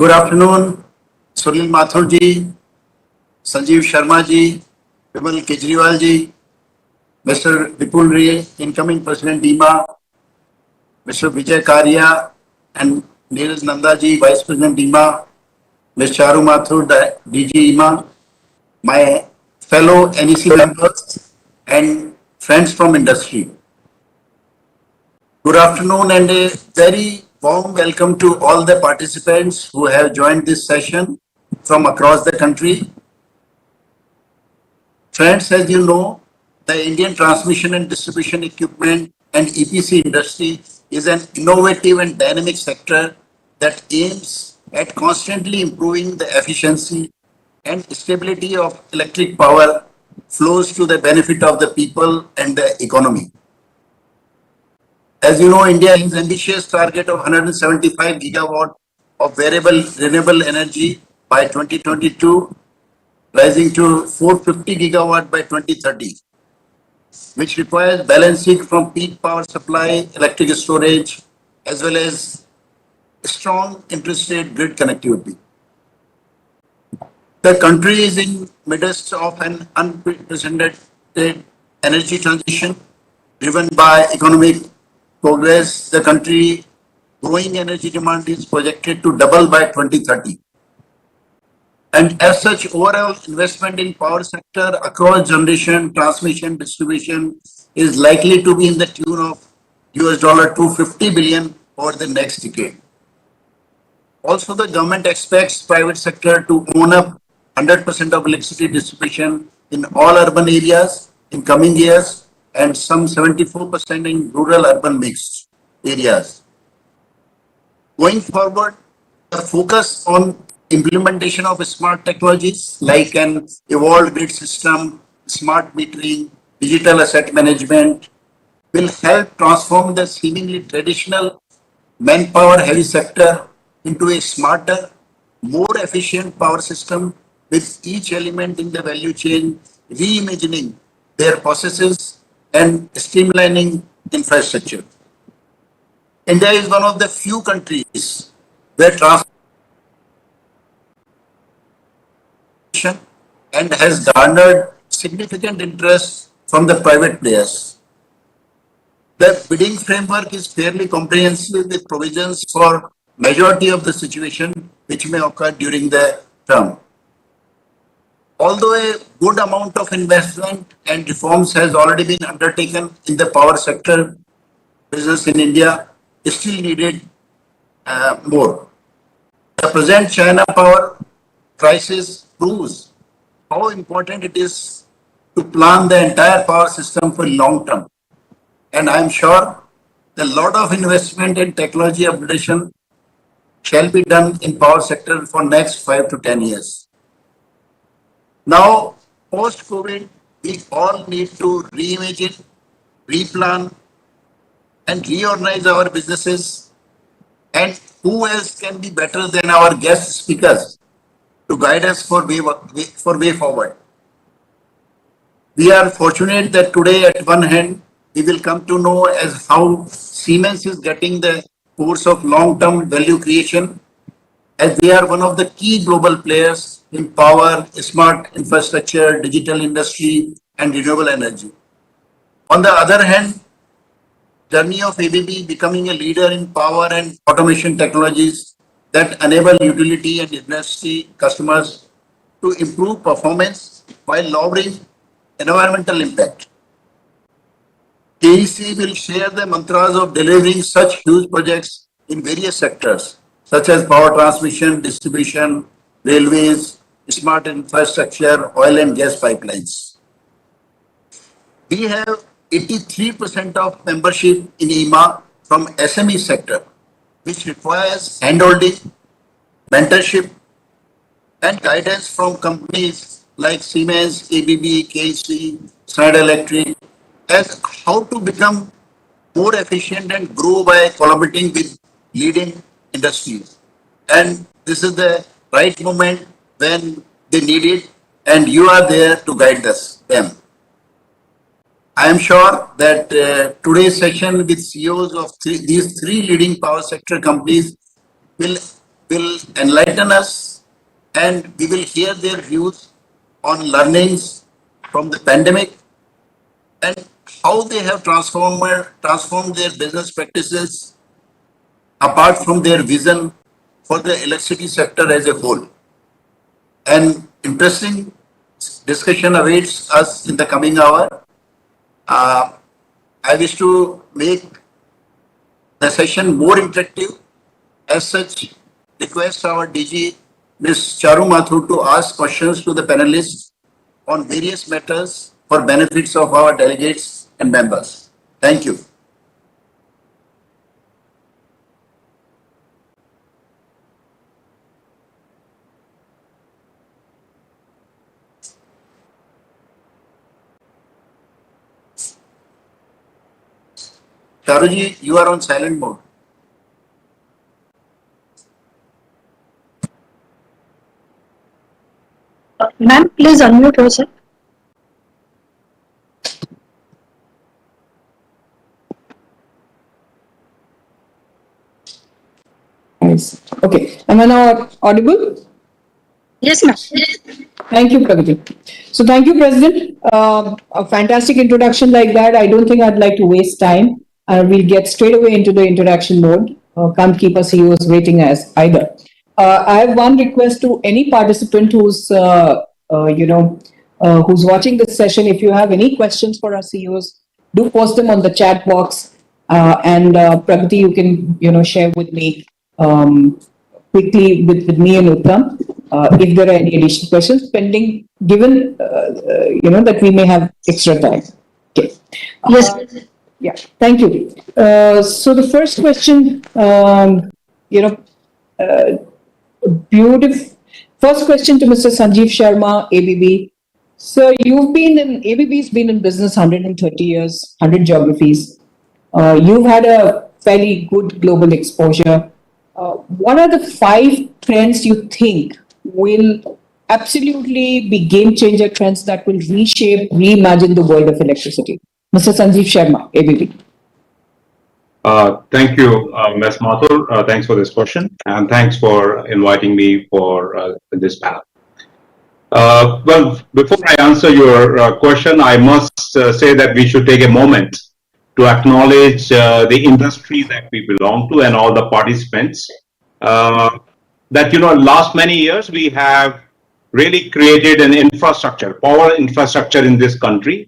Good afternoon, Sunil Mathur ji, Sanjeev Sharma ji, Vimal Kejriwal ji, Mr. Vipul Ray, incoming President IEEMA, Mr. Vijay Karia and Neeraj Nanda ji, Vice President IEEMA, Ms. Charu Mathur, DG IEEMA, my fellow NEC members and friends from industry. Good afternoon and a very warm welcome to all the participants who have joined this session from across the country. Friends, as you know, the Indian transmission and distribution equipment and EPC industry is an innovative and dynamic sector that aims at constantly improving the efficiency and stability of electric power flows to the benefit of the people and the economy. As you know, India has an ambitious target of 175 gigawatt of variable renewable energy by 2022, rising to 450 gigawatt by 2030, which requires balancing from peak power supply, electric storage, as well as strong interstate grid connectivity. The country is in midst of an unprecedented energy transition driven by economic progress. The country growing energy demand is projected to double by 2030. And as such, overall investment in power sector across generation, transmission, distribution is likely to be in the tune of US dollar 250 billion over the next decade. Also, the government expects private sector to own up 100% of electricity distribution in all urban areas in coming years and some 74% in rural urban mixed areas. Going forward, the focus on implementation of smart technologies like an evolved grid system, smart metering, digital asset management will help transform the seemingly traditional manpower heavy sector into a smarter, more efficient power system with each element in the value chain reimagining their processes and streamlining infrastructure. India is one of the few countries where transformation and has garnered significant interest from the private players. The bidding framework is fairly comprehensive with provisions for majority of the situation which may occur during the term. Although a good amount of investment and reforms has already been undertaken in the power sector business in India, is still needed more. The present China power crisis proves how important it is to plan the entire power system for long term. And I'm sure a lot of investment and technology upgradation shall be done in power sector for next 5 to 10 years. Now, post-COVID, we all need to reimagine, replan, and reorganize our businesses. And who else can be better than our guest speakers to guide us for way forward? We are fortunate that today, at one hand, we will come to know as how Siemens is getting the course of long-term value creation, as they are one of the key global players in power, smart infrastructure, digital industry, and renewable energy. On the other hand, journey of ABB becoming a leader in power and automation technologies that enable utility and industry customers to improve performance while lowering environmental impact. KEC will share the mantras of delivering such huge projects in various sectors, such as power transmission, distribution, railways, smart infrastructure, oil and gas pipelines. We have 83% of membership in IEEMA from SME sector, which requires handholding, mentorship, and guidance from companies like Siemens, ABB, KEC, Schneider Electric, as how to become more efficient and grow by collaborating with leading industries. And this is the right moment when they need it, and you are there to guide them. I am sure that today's session with CEOs of these three leading power sector companies will will enlighten us and we will hear their views on learnings from the pandemic and how they have transformed their business practices apart from their vision for the electricity sector as a whole. An interesting discussion awaits us in the coming hour. Uh, I wish to make the session more interactive. As such, request our DG, Ms. Charu Mathur, to ask questions to the panelists on various matters for benefits of our delegates and members. Thank you. Charuji, you are on silent mode. Ma'am, please unmute yourself. Nice. Okay. Am I now audible? Yes, ma'am. Thank you, Pragati. So thank you, President. A fantastic introduction like that. I don't think I'd like to waste time. We'll get straight away into the interaction mode. Can't keep our CEOs waiting as either. I have one request to any participant who's, who's watching this session. If you have any questions for our CEOs, do post them on the chat box. And Pragati, you can, share with me quickly with me and Uttam. If there are any additional questions pending, given that we may have extra time. Okay. Yes. Yeah. Thank you. So the first question, beautiful. First question to Mr. Sanjeev Sharma, ABB. So ABB's been in business 130 years, 100 geographies. You've had a fairly good global exposure. What are the 5 trends you think will absolutely be game changer trends that will reshape, reimagine the world of electricity? Mr. Sanjeev Sharma, ABB. Thank you, Ms. Mathur. Thanks for this question, and thanks for inviting me for this panel. Well, before I answer your question, I must say that we should take a moment to acknowledge the industry that we belong to and all the participants. That, last many years we have really created an infrastructure, power infrastructure in this country,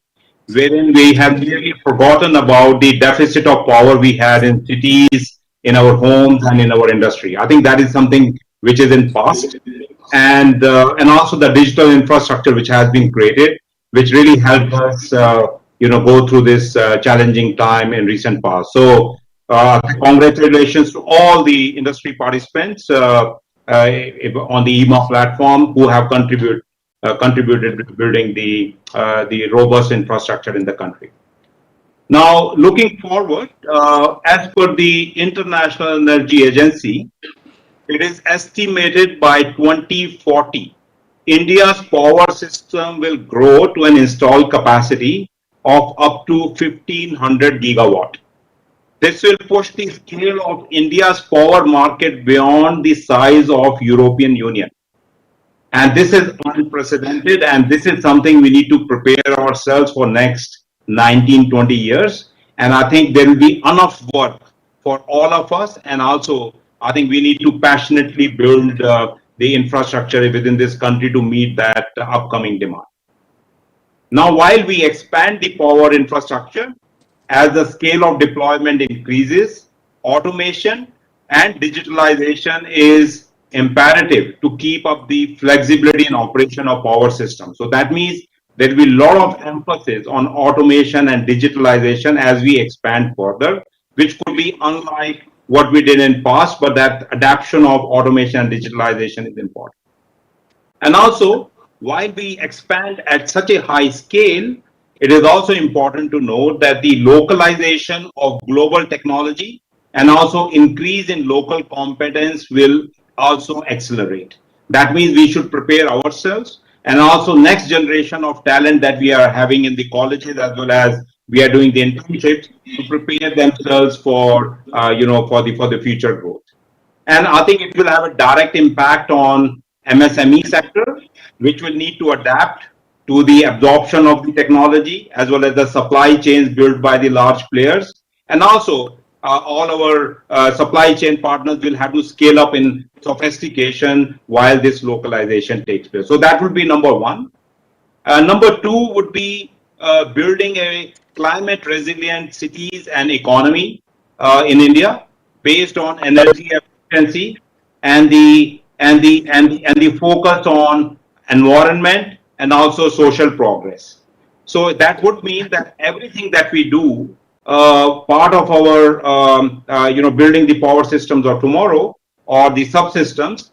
wherein we have really forgotten about the deficit of power we had in cities, in our homes, and in our industry. I think that is something which is in past, and also the digital infrastructure which has been created, which really helped us, go through this challenging time in recent past. So, congratulations to all the industry participants on the IEEMA platform who have contributed to building the robust infrastructure in the country. Now, looking forward, as per the International Energy Agency, it is estimated by 2040, India's power system will grow to an installed capacity of up to 1500 gigawatt. This will push the scale of India's power market beyond the size of European Union. And this is unprecedented, and this is something we need to prepare ourselves for next 19-20 years. And I think there will be enough work for all of us. And also, I think we need to passionately build the infrastructure within this country to meet that upcoming demand. Now, while we expand the power infrastructure, as the scale of deployment increases, automation and digitalization is imperative to keep up the flexibility and operation of power systems. So that means there will be a lot of emphasis on automation and digitalization as we expand further, which could be unlike what we did in past, but that adaptation of automation and digitalization is important. And also, while we expand at such a high scale, it is also important to note that the localization of global technology and also increase in local competence will also accelerate. That means we should prepare ourselves, and also next generation of talent that we are having in the colleges, as well as we are doing the internships, to prepare themselves for for the future growth. And I think it will have a direct impact on MSME sector, which will need to adapt to the absorption of the technology as well as the supply chains built by the large players. And also, all our supply chain partners will have to scale up in sophistication while this localization takes place. So that would be number one. Number two would be building a climate resilient cities and economy in India based on energy efficiency and the focus on environment and also social progress. So that would mean that everything that we do, part of our building the power systems of tomorrow or the subsystems,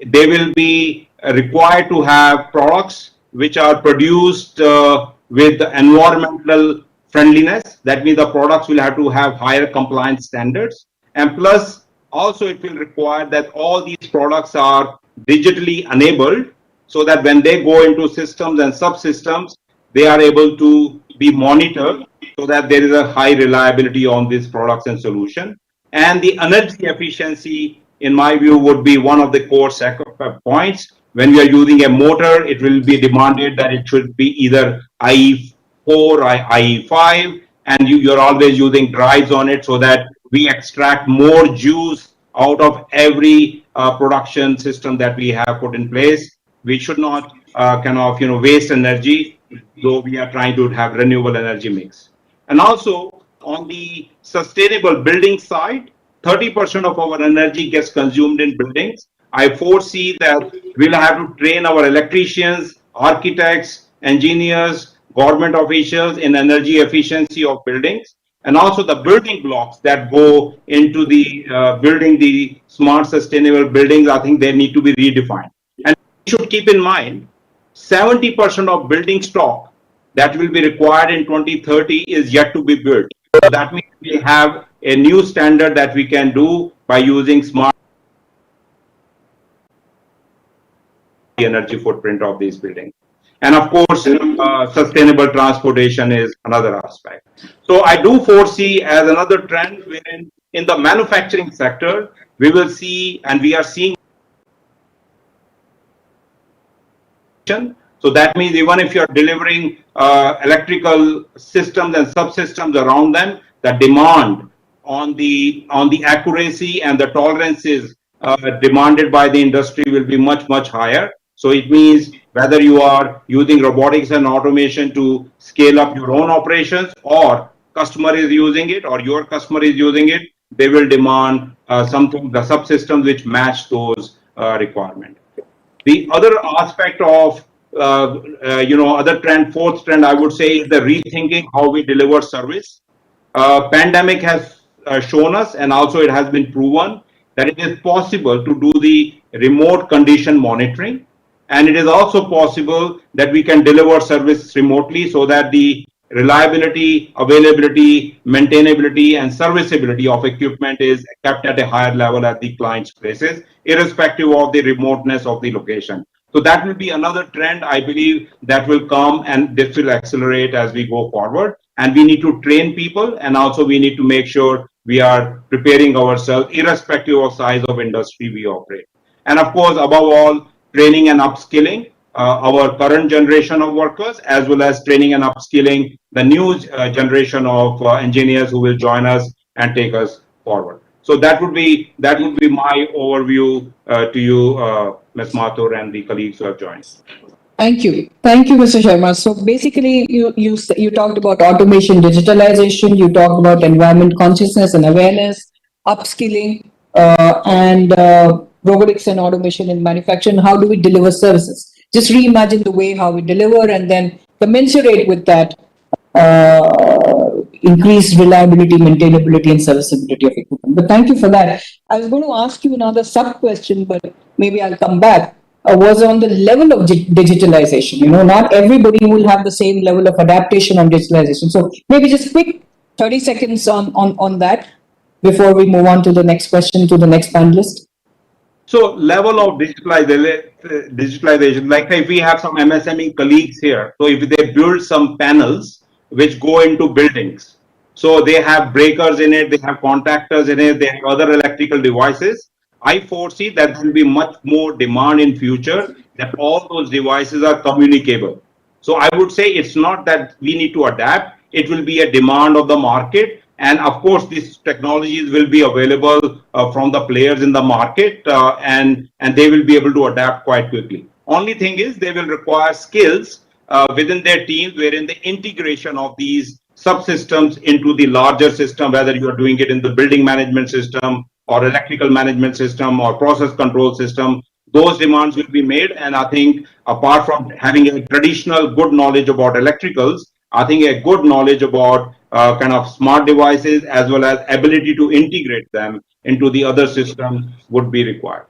they will be required to have products which are produced with environmental friendliness. That means the products will have to have higher compliance standards. And plus, also it will require that all these products are digitally enabled so that when they go into systems and subsystems, they are able to be monitored so that there is a high reliability on these products and solution. And the energy efficiency, in my view, would be one of the core points. When we are using a motor, it will be demanded that it should be either IE4 or IE5, and you're always using drives on it so that we extract more juice out of every production system that we have put in place. We should not waste energy, though we are trying to have renewable energy mix. And also on the sustainable building side, 30% of our energy gets consumed in buildings. I foresee that we'll have to train our electricians, architects, engineers, government officials in energy efficiency of buildings, and also the building blocks that go into the building the smart sustainable buildings. I think they need to be redefined. And we should keep in mind 70% of building stock that will be required in 2030 is yet to be built. So that means we have a new standard that we can do by using smart energy footprint of these buildings. And of course, sustainable transportation is another aspect. So I do foresee as another trend wherein in the manufacturing sector, we will see, and we are seeing. So that means even if you're delivering electrical systems and subsystems around them, the demand on the accuracy and the tolerances demanded by the industry will be much higher. So it means whether you are using robotics and automation to scale up your own operations, or customer is using it, or your customer is using it, they will demand the subsystems which match those requirements. The other aspect of other trend, fourth trend, I would say, is the rethinking how we deliver service. Pandemic has shown us, and also it has been proven that it is possible to do the remote condition monitoring, and it is also possible that we can deliver service remotely so that the reliability, availability, maintainability, and serviceability of equipment is kept at a higher level at the client's places, irrespective of the remoteness of the location. So that will be another trend, I believe, that will come, and this will accelerate as we go forward. And we need to train people, and also we need to make sure we are preparing ourselves irrespective of size of industry we operate. And of course, above all, training and upskilling our current generation of workers, as well as training and upskilling the new generation of engineers who will join us and take us forward. So that would be my overview to you, Ms. Mathur, and the colleagues who have joined. Thank you, Mr. Sharma. So basically, you talked about automation, digitalization. You talked about environment consciousness and awareness, upskilling, and robotics and automation in manufacturing. How do we deliver services? Just reimagine the way how we deliver, and then commensurate with that, increased reliability, maintainability, and serviceability of equipment. But thank you for that. I was going to ask you another sub question, but maybe I'll come back. Was on the level of digitalization. Not everybody will have the same level of adaptation on digitalization. So maybe just quick 30 seconds on that before we move on to the next question, to the next panelist. So level of digitalization, like if we have some MSME colleagues here, so if they build some panels which go into buildings, so they have breakers in it, they have contactors in it, they have other electrical devices. I foresee that there will be much more demand in future that all those devices are communicable. So I would say it's not that we need to adapt. It will be a demand of the market. And of course, these technologies will be available from the players in the market and they will be able to adapt quite quickly. Only thing is they will require skills within their teams wherein the integration of these subsystems into the larger system, whether you are doing it in the building management system or electrical management system or process control system, those demands will be made. And I think apart from having a traditional good knowledge about electricals, I think a good knowledge about kind of smart devices as well as ability to integrate them into the other systems would be required.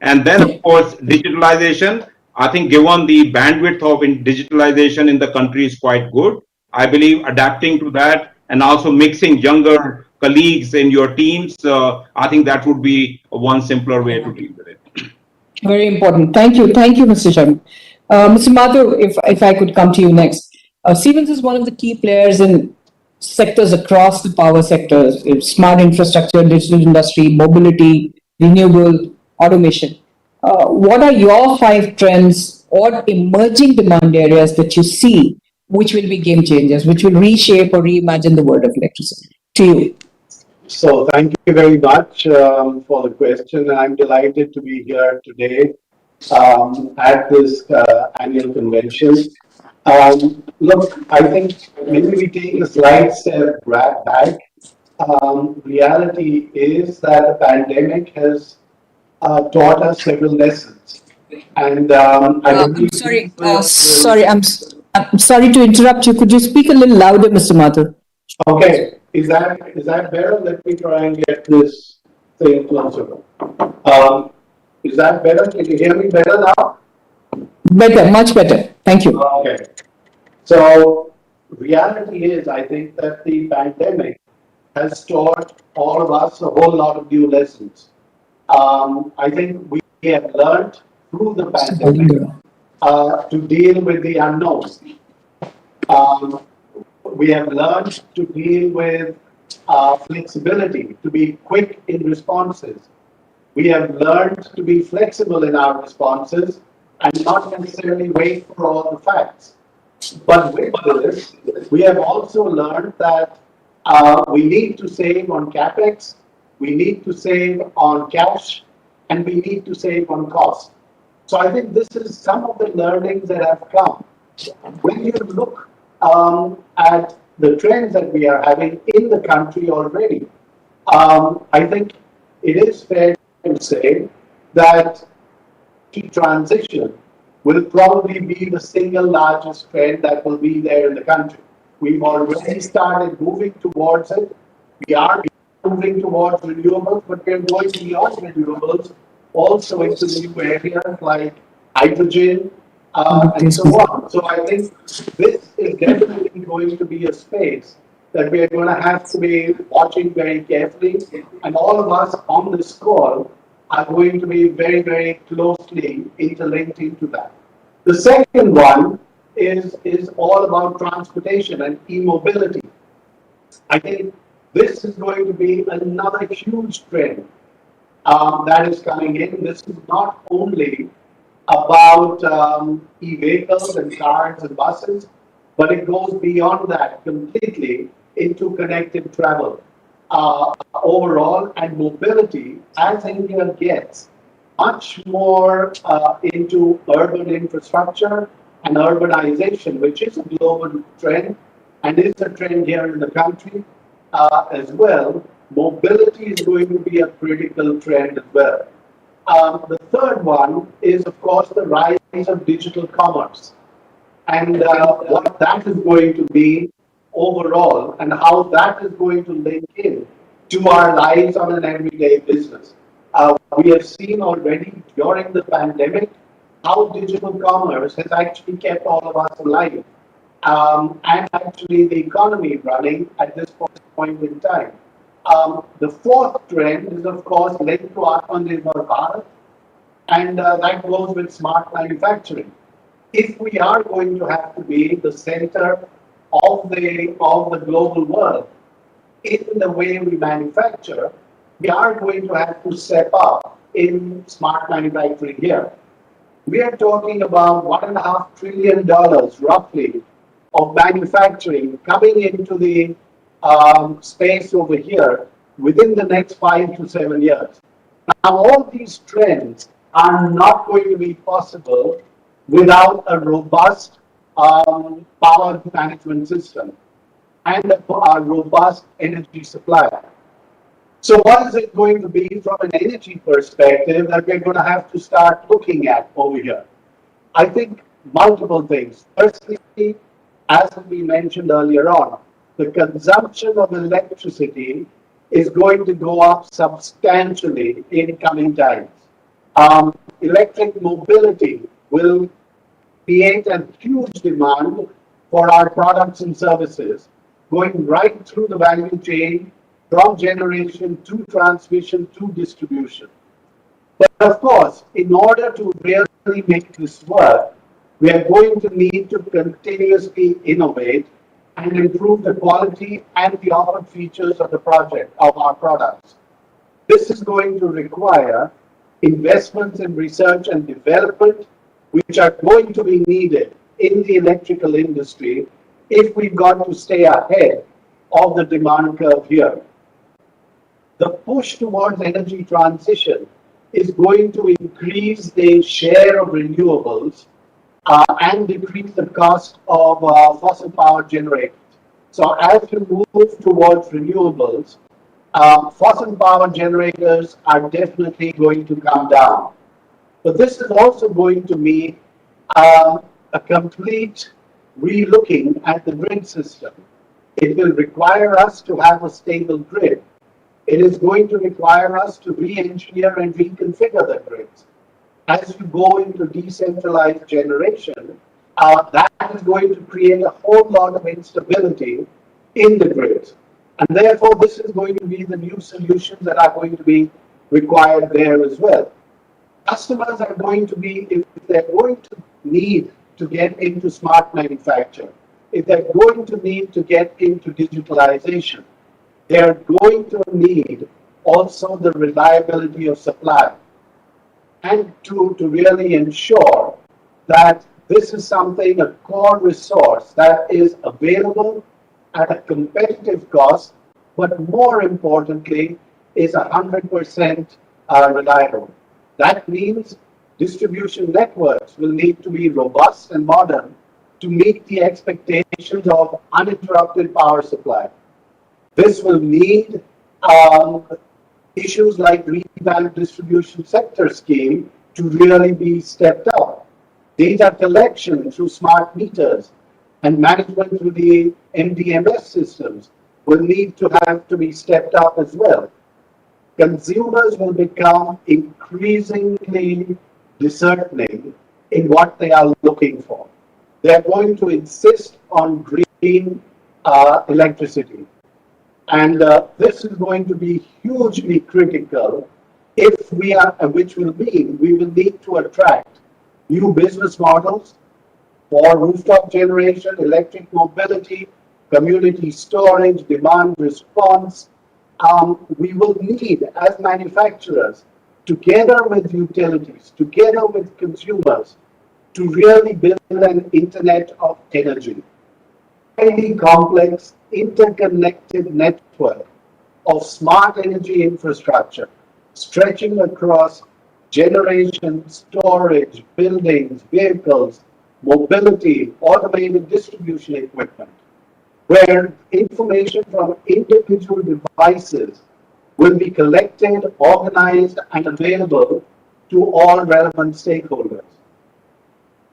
And then, of course, digitalization. I think given the bandwidth of digitalization in the country is quite good. I believe adapting to that and also mixing younger colleagues in your teams, I think that would be one simpler way to deal with it. Very important. Thank you. Thank you, Mr. Sharma. Mr. Mathur, if I could come to you next. Siemens is one of the key players in sectors across the power sectors, smart infrastructure, digital industry, mobility, renewable, automation. What are your 5 trends or emerging demand areas that you see which will be game changers, which will reshape or reimagine the world of electricity? To you. So thank you very much for the question. I'm delighted to be here today at this annual convention. Look, I think maybe we take a slight step back. Reality is that the pandemic has taught us several lessons. And I believe I'm sorry to interrupt you. Could you speak a little louder, Mr. Mathur? Okay, is that better? Let me try and get this thing closer. Is that better? Can you hear me better now? Better, much better. Thank you. Okay. So reality is, I think that the pandemic has taught all of us a whole lot of new lessons. I think we have learned through the pandemic to deal with the unknown. Um, we have learned to deal with flexibility, to be quick in responses. We have learned to be flexible in our responses and not necessarily wait for all the facts. But with this, we have also learned that we need to save on capex, we need to save on cash, and we need to save on cost. So I think this is some of the learnings that have come. When you look at the trends that we are having in the country already, I think it is fair to say that transition will probably be the single largest trend that will be there in the country. We've already started moving towards it. We are moving towards renewables, but we're going beyond renewables also into new areas like hydrogen and so on. So I think this is definitely going to be a space that we are going to have to be watching very carefully, and all of us on this call are going to be very, very closely interlinked into that. The second one is all about transportation and e-mobility. I think this is going to be another huge trend that is coming in. This is not only about e-vehicles and cars and buses, but it goes beyond that completely into connected travel overall and mobility as India gets much more into urban infrastructure and urbanization, which is a global trend and is a trend here in the country as well. Mobility is going to be a critical trend as well. The third one is, of course, the rise of digital commerce and what that is going to be overall and how that is going to link in to our lives on an everyday business. We have seen already during the pandemic how digital commerce has actually kept all of us alive and actually the economy running at this point in time. The fourth trend is, of course, linked to Atmanirbhar Bharat, and that goes with smart manufacturing. If we are going to have to be the center of the global world in the way we manufacture, we are going to have to step up in smart manufacturing here. We are talking about $1.5 trillion roughly of manufacturing coming into the space over here within the next 5 to 7 years. Now, all these trends are not going to be possible without a robust power management system and a robust energy supply. So what is it going to be from an energy perspective that we're going to have to start looking at over here? I think multiple things. Firstly, as we mentioned earlier on, the consumption of electricity is going to go up substantially in coming times. Electric mobility will create a huge demand for our products and services, going right through the value chain from generation to transmission to distribution. But of course, in order to really make this work, we are going to need to continuously innovate and improve the quality and the offered features of the project, of our products. This is going to require investments in research and development, which are going to be needed in the electrical industry if we've got to stay ahead of the demand curve here. The push towards energy transition is going to increase the share of renewables and decrease the cost of fossil power generators. So as we move towards renewables, fossil power generators are definitely going to come down. But this is also going to mean a complete relooking at the grid system. It will require us to have a stable grid. It is going to require us to re-engineer and reconfigure the grids. As you go into decentralized generation, that is going to create a whole lot of instability in the grids. And therefore, this is going to be the new solutions that are going to be required there as well. Customers are going to be, if they're going to need to get into smart manufacture, if they're going to need to get into digitalization, they are going to need also the reliability of supply and to really ensure that this is something, a core resource that is available at a competitive cost, but more importantly, is 100% reliable. That means distribution networks will need to be robust and modern to meet the expectations of uninterrupted power supply. This will need issues like revamped distribution sector scheme to really be stepped up. Data collection through smart meters and management through the MDMS systems will need to have to be stepped up as well. Consumers will become increasingly discerning in what they are looking for. They are going to insist on green electricity. And this is going to be hugely critical if we are, which will mean we will need to attract new business models for rooftop generation, electric mobility, community storage, demand response. We will need, as manufacturers, together with utilities, together with consumers, to really build an internet of energy. Highly complex, interconnected network of smart energy infrastructure stretching across generation, storage, buildings, vehicles, mobility, automated distribution equipment, where information from individual devices will be collected, organized, and available to all relevant stakeholders.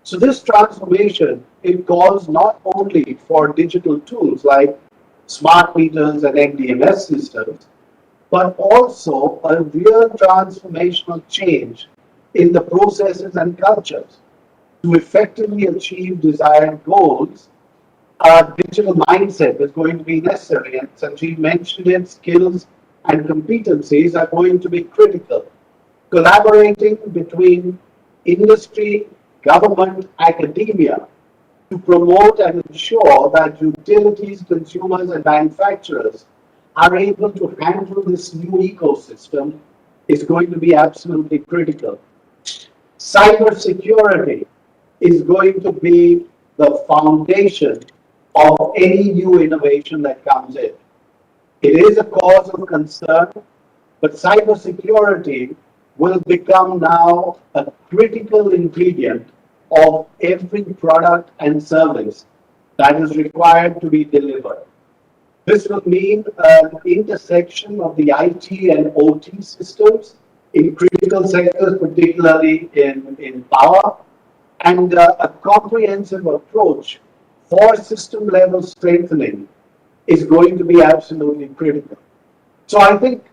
So this transformation, it calls not only for digital tools like smart meters and MDMS systems, but also a real transformational change in the processes and cultures to effectively achieve desired goals. A digital mindset is going to be necessary, and Sanjeev mentioned it, skills and competencies are going to be critical. Collaborating between industry, government, academia to promote and ensure that utilities, consumers, and manufacturers are able to handle this new ecosystem is going to be absolutely critical. Cybersecurity is going to be the foundation of any new innovation that comes in. It is a cause of concern, but cybersecurity will become now a critical ingredient of every product and service that is required to be delivered. This will mean an intersection of the IT and OT systems in critical sectors, particularly in power, and a comprehensive approach for system level strengthening is going to be absolutely critical. So I think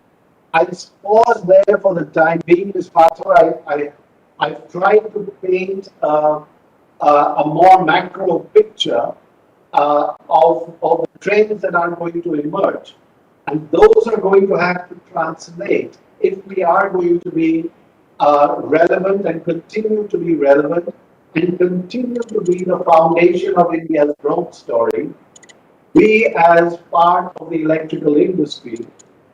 I'll pause there for the time being, Ms. Pathur. I've tried to paint a more macro picture of the trends that are going to emerge. And those are going to have to translate if we are going to be relevant and continue to be relevant and continue to be the foundation of India's growth story. We, as part of the electrical industry,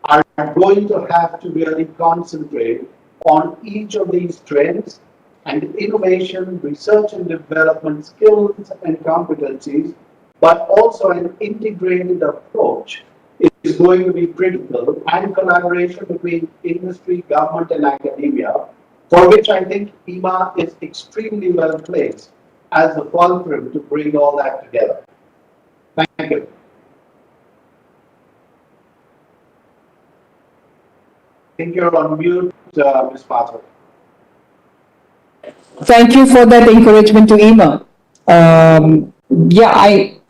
are going to have to really concentrate on each of these trends, and innovation, research and development skills and competencies, but also an integrated approach is going to be critical, and collaboration between industry, government and academia, for which I think IEEMA is extremely well placed as the fulcrum to bring all that together. Thank you. I think you're on mute, Ms. Pathur. Thank you for that encouragement to IEEMA. Yeah,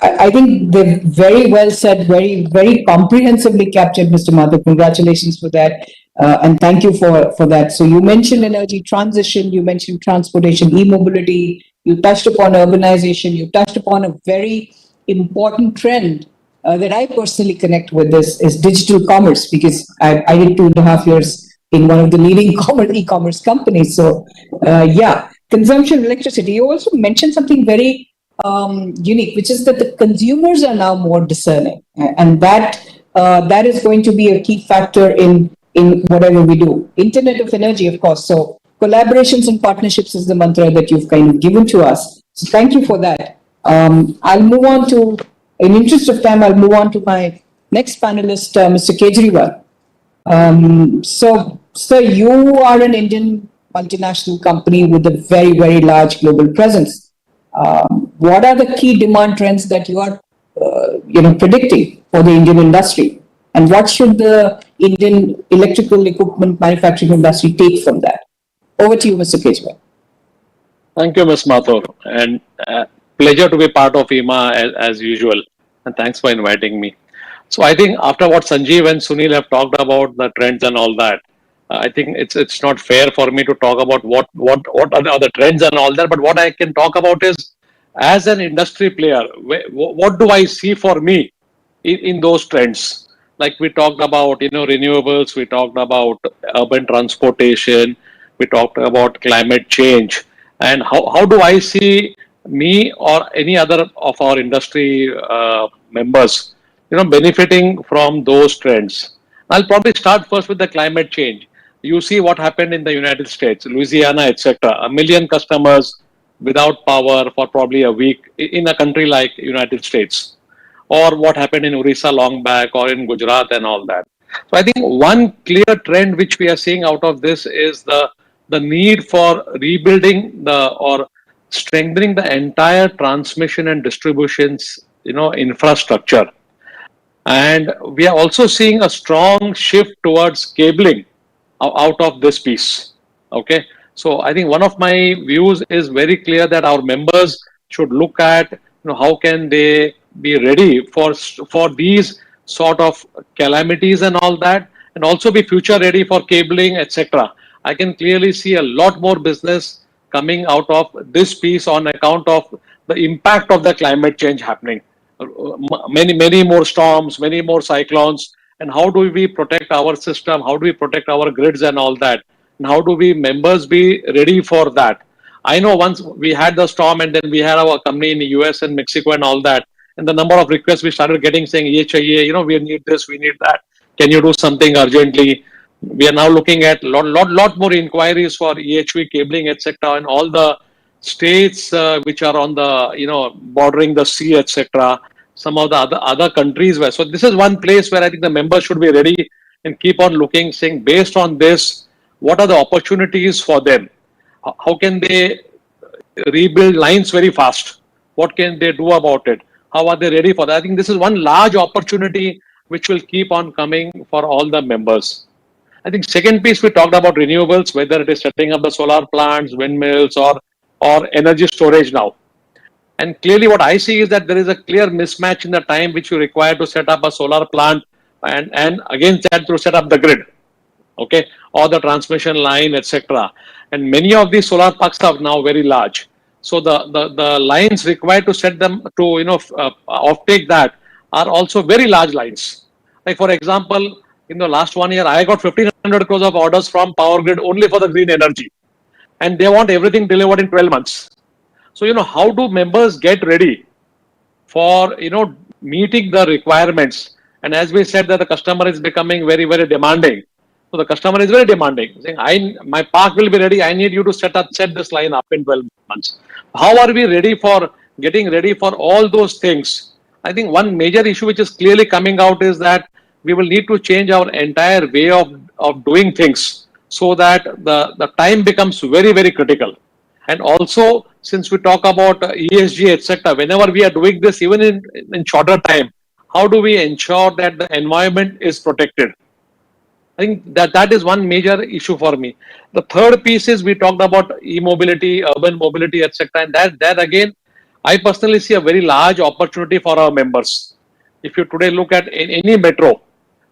I think they've very well said, very comprehensively captured, Mr. Mathur. Congratulations for that. And thank you for that. So you mentioned energy transition, you mentioned transportation, e-mobility, you touched upon urbanization, you touched upon a very important trend that I personally connect with this is digital commerce, because I did 2.5 years in one of the leading e-commerce companies. So yeah, consumption of electricity. You also mentioned something very unique, which is that the consumers are now more discerning, and that is going to be a key factor in whatever we do. Internet of Energy, of course. So collaborations and partnerships is the mantra that you've kind of given to us. So thank you for that. I'll move on to, in interest of time, I'll move on to my next panelist, Mr. Kejriwal. So, sir, you are an Indian multinational company with a very large global presence. What are the key demand trends that you are, predicting for the Indian industry, and what should the Indian electrical equipment manufacturing industry take from that? Over to you, Mr. Kejriwal. Thank you, Ms. Mathur, and pleasure to be part of IEEMA as usual, and thanks for inviting me. So I think after what Sanjeev and Sunil have talked about the trends and all that, I think it's not fair for me to talk about what are the trends and all that. But what I can talk about is, as an industry player, what do I see for me in those trends? Like we talked about, renewables, we talked about urban transportation, we talked about climate change, and how do I see me or any other of our industry members, benefiting from those trends. I'll probably start first with the climate change. You see what happened in the United States, Louisiana, etc. 1 million customers without power for probably a week in a country like United States, or what happened in Orissa long back, or in Gujarat and all that. So I think one clear trend which we are seeing out of this is the need for rebuilding or strengthening the entire transmission and distributions, infrastructure. And we are also seeing a strong shift towards cabling out of this piece. Okay. So I think one of my views is very clear that our members should look at, how can they be ready for these sort of calamities and all that, and also be future ready for cabling, etc. I can clearly see a lot more business coming out of this piece on account of the impact of the climate change happening. Many more storms, many more cyclones, and how do we protect our system? How do we protect our grids and all that? And how do we members be ready for that? I know once we had the storm, and then we had our company in the US and Mexico and all that, and the number of requests we started getting saying, "Ye chahiye, we need this, we need that. Can you do something urgently?" We are now looking at lot more inquiries for EHV cabling, etc., in all the states which are on the bordering the sea, etc. Some of the other countries where. So this is one place where I think the members should be ready and keep on looking, saying based on this, what are the opportunities for them? How can they rebuild lines very fast? What can they do about it? How are they ready for that? I think this is one large opportunity which will keep on coming for all the members. I think second piece we talked about renewables, whether it is setting up the solar plants, windmills, or energy storage now. And clearly, what I see is that there is a clear mismatch in the time which you require to set up a solar plant, and against that to set up the grid, okay, or the transmission line, etc. And many of these solar parks are now very large. So the lines required to set them to offtake that are also very large lines. Like for example, in the last 1 year, I got 1,500 crores of orders from Power Grid only for the green energy, and they want everything delivered in 12 months. So how do members get ready for meeting the requirements? And as we said, that the customer is becoming very, very demanding. So the customer is very demanding, saying, my park will be ready. I need you to set this line up in 12 months. How are we getting ready for all those things? I think one major issue which is clearly coming out is that we will need to change our entire way of doing things, so that the time becomes very, very critical. And also, since we talk about ESG, etc., whenever we are doing this, even in shorter time, how do we ensure that the environment is protected? I think that is one major issue for me. The third piece is we talked about e-mobility, urban mobility, etc. And that again, I personally see a very large opportunity for our members. If you today look at in any metro,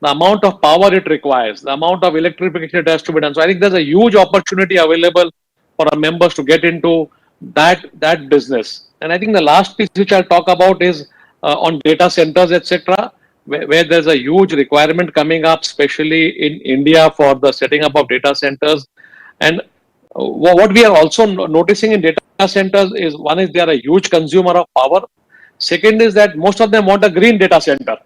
the amount of power it requires, the amount of electrification that has to be done. So I think there's a huge opportunity available for our members to get into that business. And I think the last piece which I'll talk about is on data centers, etc., where there's a huge requirement coming up, especially in India, for the setting up of data centers. And what we are also noticing in data centers is, one is they are a huge consumer of power. Second is that most of them want a green data center.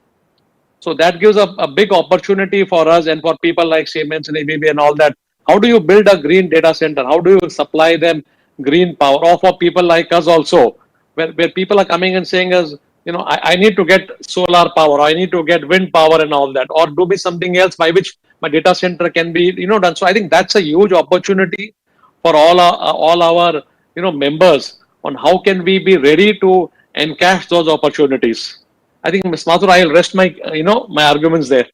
So that gives a big opportunity for us and for people like Siemens and ABB and all that. How do you build a green data center? How do you supply them green power? Or for people like us also, where people are coming and saying us, I need to get solar power, or I need to get wind power and all that, or do me something else by which my data center can be done. So I think that's a huge opportunity for all our members on how can we be ready to encash those opportunities. I think, Ms. Mathur, I'll rest my my arguments there.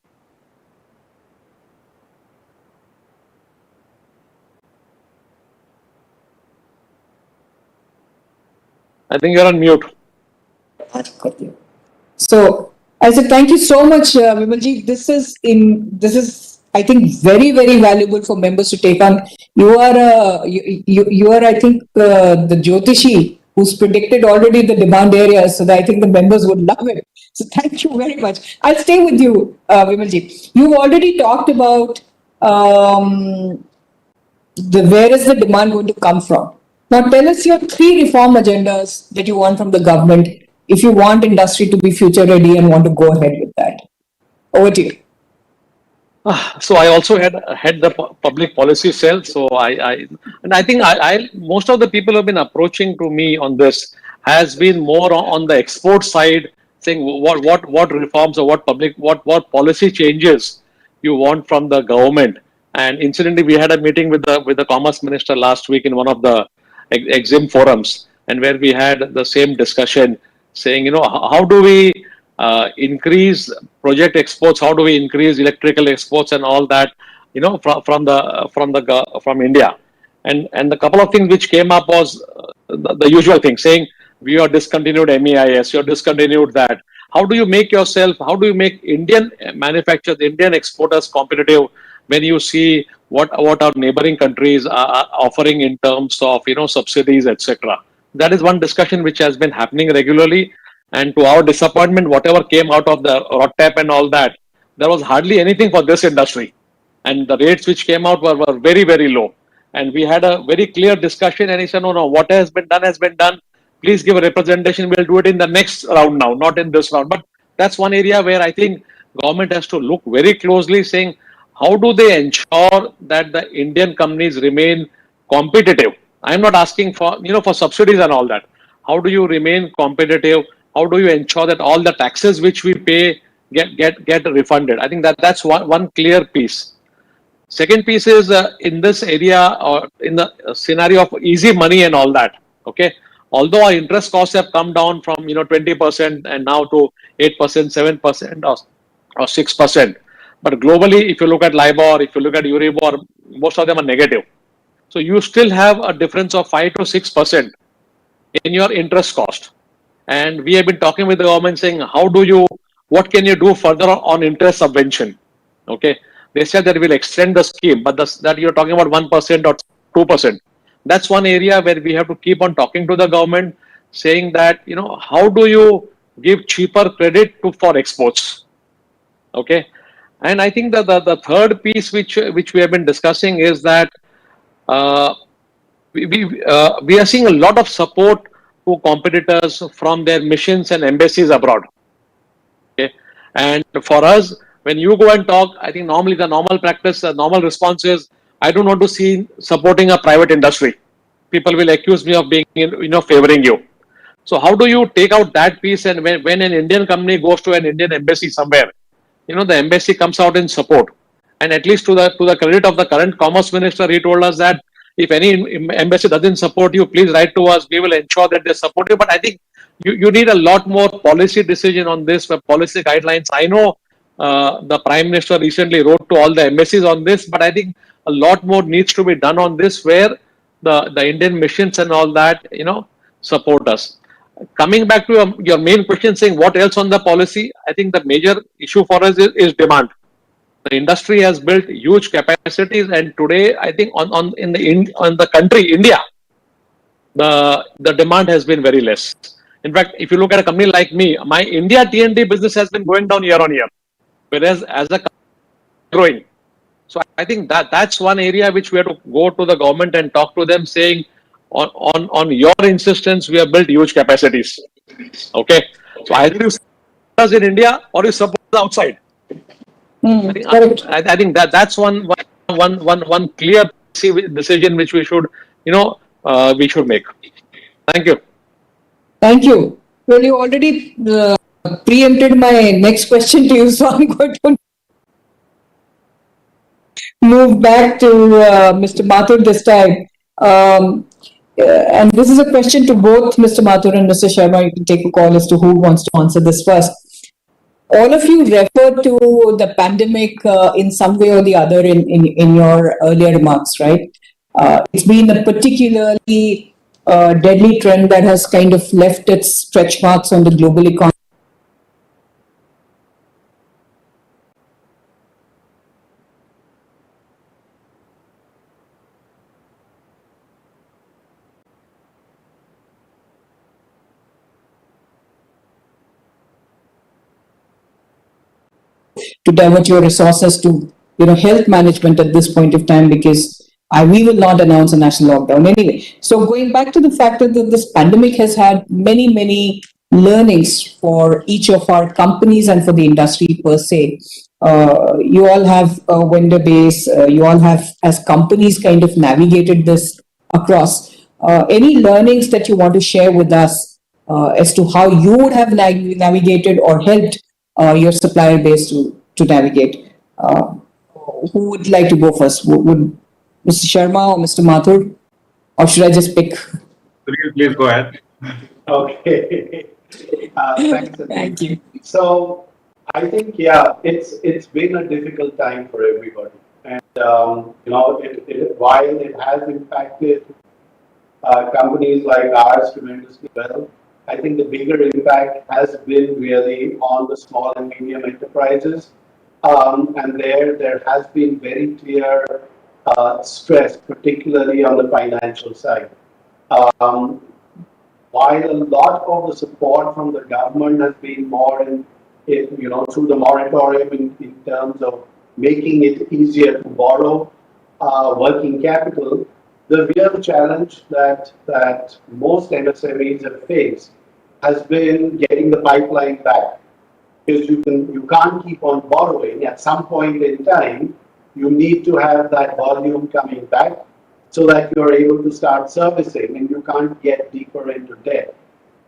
I think you're on mute. So I said, thank you so much, Vimalji. This is, I think, very, very valuable for members to take on. You are, I think, the Jyotishi who's predicted already the demand areas, so that I think the members would love it. So thank you very much. I'll stay with you, Vimalji. You've already talked about where is the demand going to come from. Now tell us your 3 reform agendas that you want from the government if you want industry to be future ready and want to go ahead with that. Over to you. So I also had the public policy cell. So I think most of the people who have been approaching to me on this has been more on the export side, saying what reforms or what policy changes you want from the government. And incidentally, we had a meeting with the Commerce Minister last week in one of the EXIM forums, and where we had the same discussion, saying, how do we increase project exports? How do we increase electrical exports and all that, from India? And the couple of things which came up was the usual thing, saying we are discontinued MEIS, you're discontinued that. How do you make Indian manufacturers, Indian exporters competitive when you see what our neighboring countries are offering in terms of subsidies, etc.? That is one discussion which has been happening regularly. And to our disappointment, whatever came out of the ROTTAP and all that, there was hardly anything for this industry. And the rates which came out were very, very low. And we had a very clear discussion, and he said, no, what has been done has been done. Please give a representation. We'll do it in the next round now, not in this round. But that's one area where I think government has to look very closely, saying, how do they ensure that the Indian companies remain competitive? I'm not asking for, for subsidies and all that. How do you remain competitive? How do you ensure that all the taxes which we pay get refunded? I think that's one clear piece. Second piece is in this area or in the scenario of easy money and all that. Okay, although our interest costs have come down from 20% and now to 8%, 7%, or 6%, but globally, if you look at LIBOR, if you look at Euribor, most of them are negative. So you still have a difference of 5 to 6% in your interest cost. And we have been talking with the government saying, what can you do further on interest subvention? Okay. They said that we'll extend the scheme, but that you're talking about 1% or 2%. That's one area where we have to keep on talking to the government, saying that, how do you give cheaper credit for exports? Okay. And I think that the third piece which we have been discussing is that uh, we are seeing a lot of support to competitors from their missions and embassies abroad. Okay, and for us, when you go and talk, I think normally the normal practice, the normal response is, I don't want to see supporting a private industry. People will accuse me of being, favoring you. So how do you take out that piece? And when an Indian company goes to an Indian embassy somewhere, the embassy comes out in support. And at least to the credit of the current commerce minister, he told us that if any embassy doesn't support you, please write to us. We will ensure that they support you. But I think you need a lot more policy decision on this, policy guidelines. I know the prime minister recently wrote to all the embassies on this, but I think a lot more needs to be done on this, where the Indian missions and all that, support us. Coming back to your main question, saying what else on the policy, I think the major issue for us is demand. The industry has built huge capacities, and today I think on the country India, the demand has been very less. In fact, if you look at a company like me, my India T&D business has been going down year on year, whereas as a company growing. So I think that's one area which we have to go to the government and talk to them, saying on your insistence, we have built huge capacities. Okay, so either you support us in India or you support us outside. Correct. I think that's one clear decision which we should make. Thank you. Thank you. Well, you already preempted my next question to you, so I'm going to move back to Mr. Mathur this time. And this is a question to both Mr. Mathur and Mr. Sharma. You can take a call as to who wants to answer this first. All of you referred to the pandemic in some way or the other in your earlier remarks, right? It's been a particularly deadly trend that has kind of left its stretch marks on the global economy. To divert your resources to health management at this point of time, because we will not announce a national lockdown anyway. So going back to the fact that this pandemic has had many learnings for each of our companies and for the industry per se. You all have a vendor base, you all have as companies kind of navigated this across. Any learnings that you want to share with us as to how you would have navigated or helped your supplier base to navigate? Who would like to go first? Would Mr. Sharma or Mr. Mathur? Or should I just pick? Please go ahead. Okay. Thanks. Thank you. So I think, yeah, it's been a difficult time for everybody. And, while it has impacted companies like ours tremendously well, I think the bigger impact has been really on the small and medium enterprises. And there has been very clear stress, particularly on the financial side. While a lot of the support from the government has been more through the moratorium in terms of making it easier to borrow working capital, the real challenge that most MSMEs have faced has been getting the pipeline back. Because you can't keep on borrowing. At some point in time, you need to have that volume coming back so that you're able to start servicing and you can't get deeper into debt.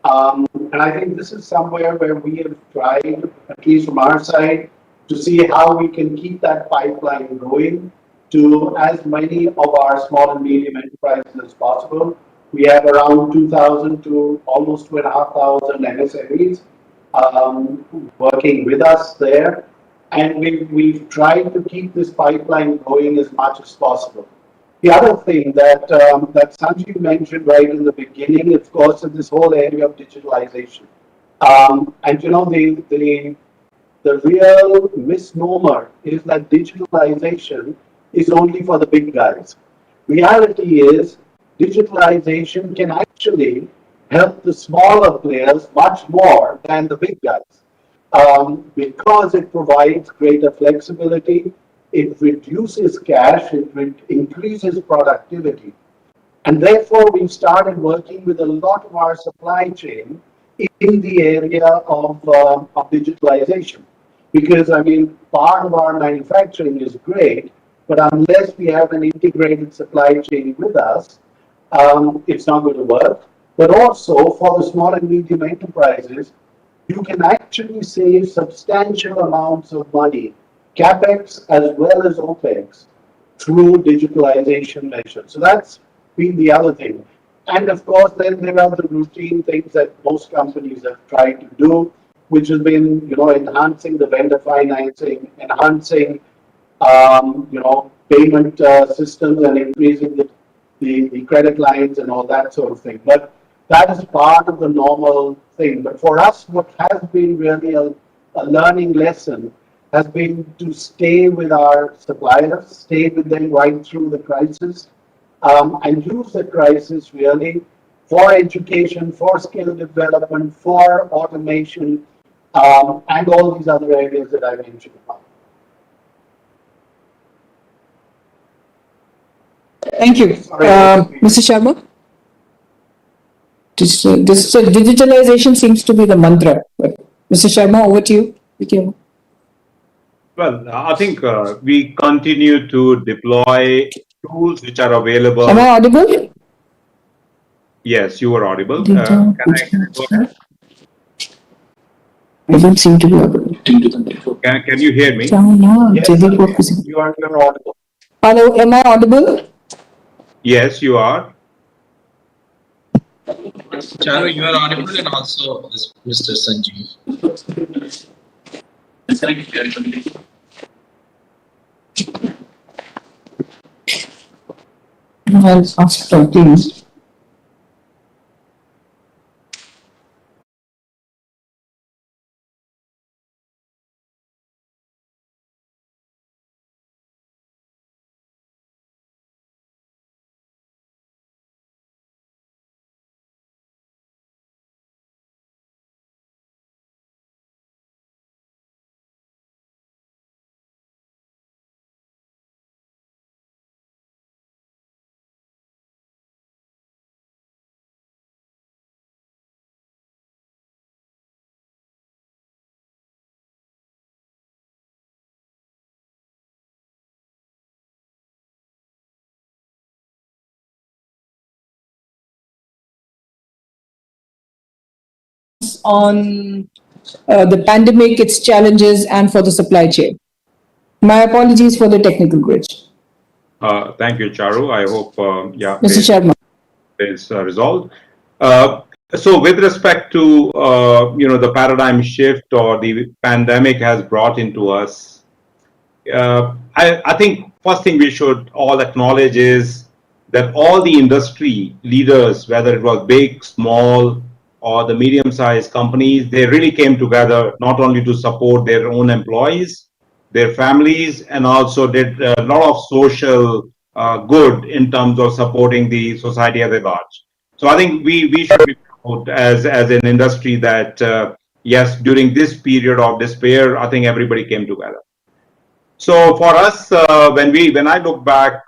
And I think this is somewhere where we have tried, at least from our side, to see how we can keep that pipeline going to as many of our small and medium enterprises as possible. We have around 2,000 to almost 2,500 MSMEs working with us there. And we've tried to keep this pipeline going as much as possible. The other thing that Sanjeev mentioned right in the beginning, of course, is this whole area of digitalization. And you know, the real misnomer is that digitalization is only for the big guys. Reality is, digitalization can actually help the smaller players much more than the big guys. Because it provides greater flexibility, it reduces cash, it increases productivity. And therefore, we've started working with a lot of our supply chain in the area of digitalization. Because, I mean, part of our manufacturing is great, but unless we have an integrated supply chain with us, it's not going to work. But also, for the small and medium enterprises, you can actually save substantial amounts of money, capex as well as opex, through digitalization measures. So that's been the other thing. And of course, then there are the routine things that most companies have tried to do, which has been, you know, enhancing the vendor financing, enhancing, payment systems, and increasing the credit lines and all that sort of thing. But that is part of the normal thing. But for us, what has been really a learning lesson has been to stay with our suppliers, stay with them right through the crisis, and use the crisis really for education, for skill development, for automation, and all these other areas that I mentioned about. Thank you. Mr. Sharma? Digitalization seems to be the mantra. Mr. Sharma, over to you. Thank you. Well, I think we continue to deploy tools which are available. Am I audible? Yes, you are audible. Can I go ahead? I don't seem to be audible. Can you hear me? Yes, you're audible. Hello, am I audible? Yes, you are. Charu, you are audible, and also Mr. Sanjeev. I'll ask talking. On the pandemic, its challenges, and for the supply chain. My apologies for the technical glitch. Thank you, Charu. I hope, Mr. Sharma. is resolved. So with respect to, the paradigm shift or the pandemic has brought into us, I think first thing we should all acknowledge is that all the industry leaders, whether it was big, small, or the medium-sized companies, they really came together not only to support their own employees, their families, and also did a lot of social good in terms of supporting the society at large. So I think we should be proud as an industry that yes, during this period of despair, I think everybody came together. So for us, when I look back,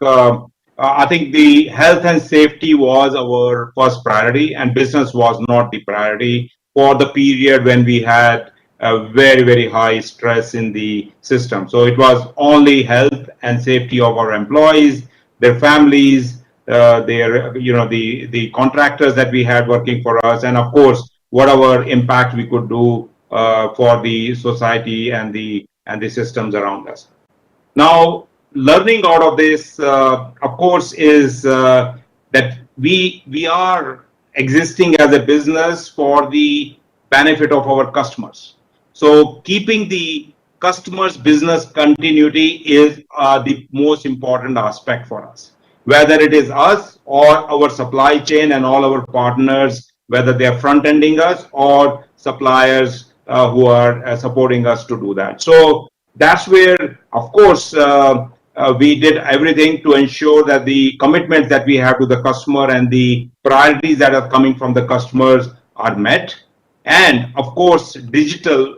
I think the health and safety was our first priority, and business was not the priority for the period when we had very, very high stress in the system. So it was only health and safety of our employees, their families, their, the contractors that we had working for us, and of course, whatever impact we could do for the society and the systems around us. Now, learning out of this, of course, is that we are existing as a business for the benefit of our customers. So, keeping the customers' business continuity is the most important aspect for us. Whether it is us or our supply chain and all our partners, whether they are front ending us or suppliers who are supporting us to do that. So that's where, of course, we did everything to ensure that the commitments that we have to the customer and the priorities that are coming from the customers are met. And of course, digital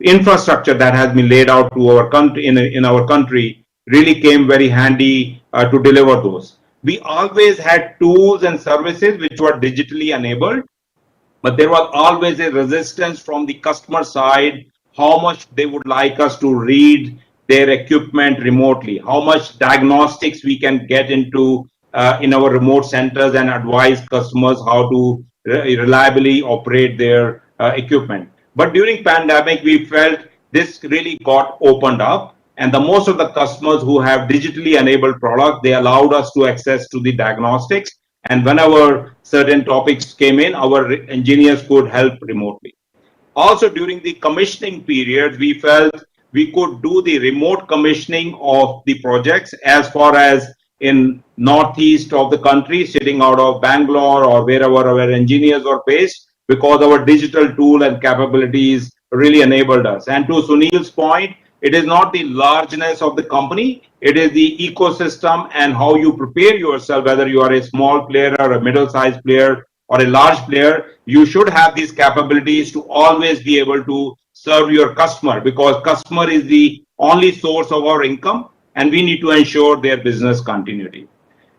infrastructure that has been laid out to our country in our country really came very handy to deliver those. We always had tools and services which were digitally enabled, but there was always a resistance from the customer side, how much they would like us to read their equipment remotely, how much diagnostics we can get into in our remote centers and advise customers how to reliably operate their equipment. But during pandemic, we felt this really got opened up, and the most of the customers who have digitally enabled products, they allowed us to access to the diagnostics, and whenever certain topics came in, our engineers could help remotely. Also, during the commissioning period, we felt we could do the remote commissioning of the projects as far as in northeast of the country, sitting out of Bangalore or wherever our engineers were based, because our digital tool and capabilities really enabled us. And to Sunil's point, it is not the largeness of the company, it is the ecosystem and how you prepare yourself, whether you are a small player or a middle-sized player or a large player, you should have these capabilities to always be able to serve your customer, because customer is the only source of our income and we need to ensure their business continuity.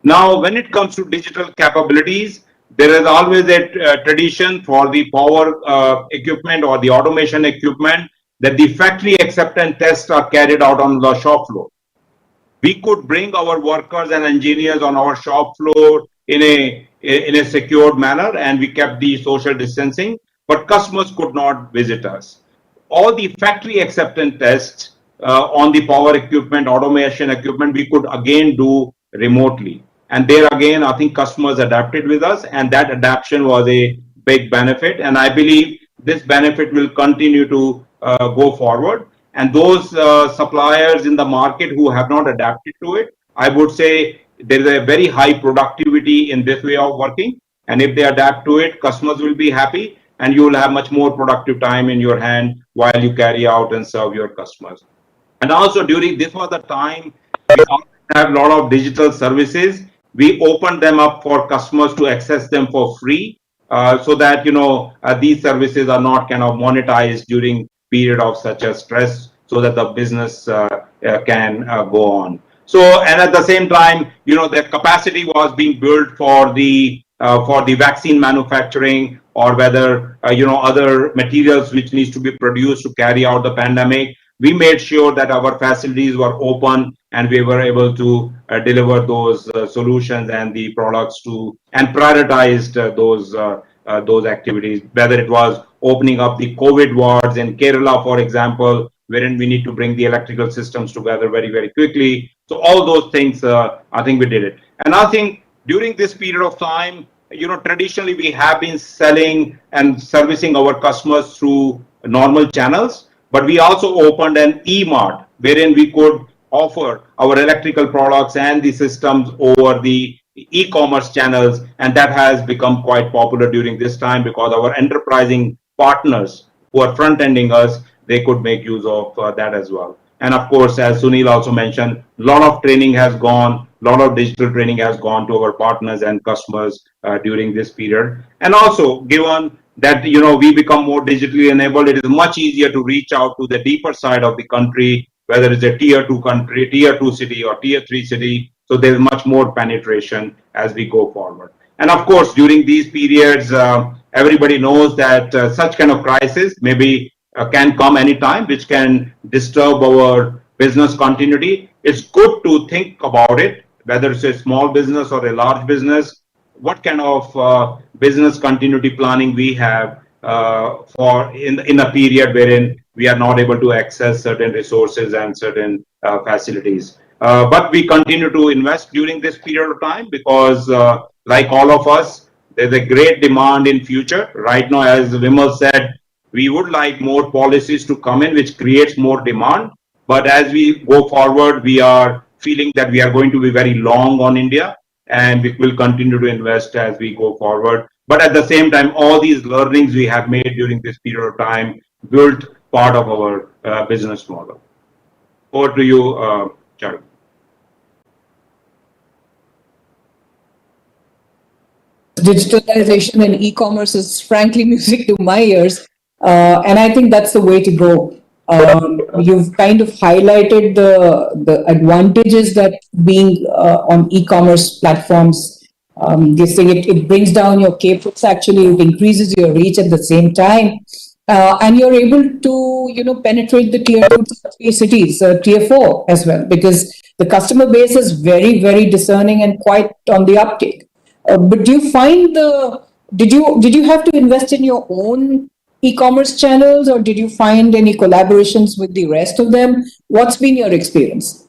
Now, when it comes to digital capabilities, there is always a tradition for the power equipment or the automation equipment that the factory acceptance tests are carried out on the shop floor. We could bring our workers and engineers on our shop floor in a secured manner, and we kept the social distancing, but customers could not visit us. All the factory acceptance tests on the power equipment, automation equipment, we could again do remotely. And there again, I think customers adapted with us, and that adaptation was a big benefit. And I believe this benefit will continue to go forward. And those suppliers in the market who have not adapted to it, I would say there is a very high productivity in this way of working. And if they adapt to it, customers will be happy and you will have much more productive time in your hand while you carry out and serve your customers. And also during this was the time we also have a lot of digital services. We opened them up for customers to access them for free, so that these services are not kind of monetized during period of such a stress, so that the business can go on. So, and at the same time, the capacity was being built for the vaccine manufacturing, or whether other materials which needs to be produced to carry out the pandemic. We made sure that our facilities were open and we were able to deliver those solutions and the products to, and prioritized those activities, whether it was opening up the COVID wards in Kerala, for example, wherein we need to bring the electrical systems together very, very quickly. So all those things, I think we did it. And I think during this period of time, traditionally we have been selling and servicing our customers through normal channels, but we also opened an e-mart wherein we could offer our electrical products and the systems over the e-commerce channels, and that has become quite popular during this time because our enterprising partners who are front-ending us, they could make use of that as well. And of course, as Sunil also mentioned, a lot of training has gone, a lot of digital training has gone to our partners and customers during this period. And also, given that we become more digitally enabled, it is much easier to reach out to the deeper side of the country, whether it's a tier 2 country, tier 2 city or tier 3 city. So there's much more penetration as we go forward. And of course, during these periods, everybody knows that such kind of crisis, maybe can come anytime, which can disturb our business continuity. It's good to think about it, whether it's a small business or a large business, what kind of business continuity planning we have for in a period wherein we are not able to access certain resources and certain facilities. But we continue to invest during this period of time because, like all of us, there's a great demand in future. Right now, as Vimal said, we would like more policies to come in, which creates more demand. But as we go forward, we are feeling that we are going to be very long on India, and we will continue to invest as we go forward. But at the same time, all these learnings we have made during this period of time built part of our business model. Over to you, Charu. Digitalization and e-commerce is frankly music to my ears, and I think that's the way to go. You've kind of highlighted the advantages that being on e-commerce platforms. This thing it brings down your CapEx. Actually, it increases your reach at the same time, and you're able to penetrate the tier 2 cities, tier 4 as well, because the customer base is very, very discerning and quite on the uptake. But do you find did you have to invest in your own e-commerce channels, or did you find any collaborations with the rest of them? What's been your experience?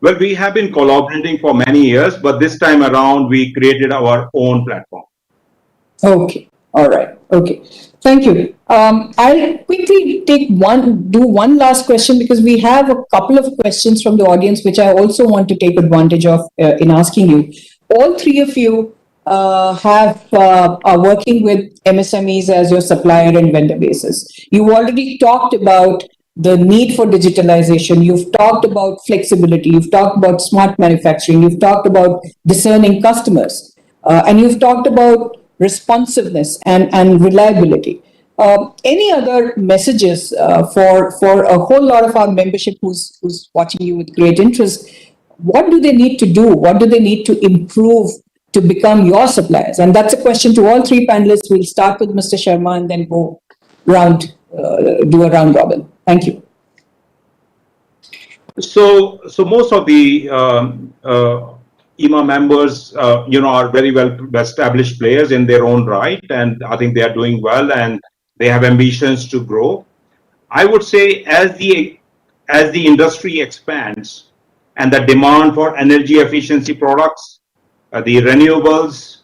Well, we have been collaborating for many years, but this time around we created our own platform. Okay, all right, okay, thank you. I'll quickly do one last question, because we have a couple of questions from the audience, which I also want to take advantage of in asking you. All three of you are working with MSMEs as your supplier and vendor bases. You already talked about the need for digitalization. You've talked about flexibility. You've talked about smart manufacturing. You've talked about discerning customers. And you've talked about responsiveness and reliability. Any other messages for a whole lot of our membership who's watching you with great interest? What do they need to do? What do they need to improve to become your suppliers? And that's a question to all three panelists. We'll start with Mr. Sharma and then go do a round robin. Thank you. So most of the IEEMA members, are very well established players in their own right, and I think they are doing well and they have ambitions to grow. I would say as the industry expands and the demand for energy efficiency products, the renewables,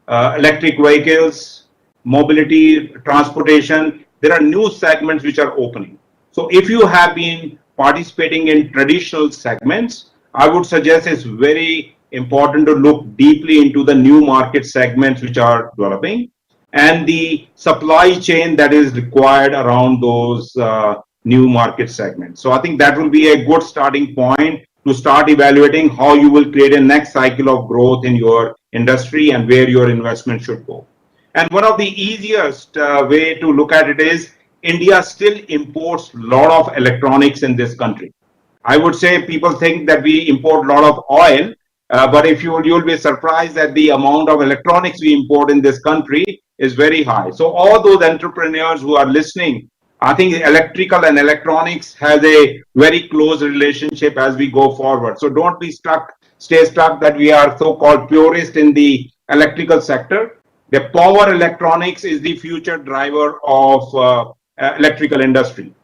electric vehicles, mobility, transportation, there are new segments which are opening. So if you have been participating in traditional segments, I would suggest it's very important to look deeply into the new market segments which are developing and the supply chain that is required around those new market segments. So I think that will be a good starting point to start evaluating how you will create a next cycle of growth in your industry and where your investment should go. And one of the easiest way to look at it is India still imports a lot of electronics in this country. I would say people think that we import a lot of oil, but if you'll be surprised that the amount of electronics we import in this country is very high. So all those entrepreneurs who are listening, I think electrical and electronics has a very close relationship as we go forward. So don't stay stuck that we are so-called purist in the electrical sector. The power electronics is the future driver of electrical industry,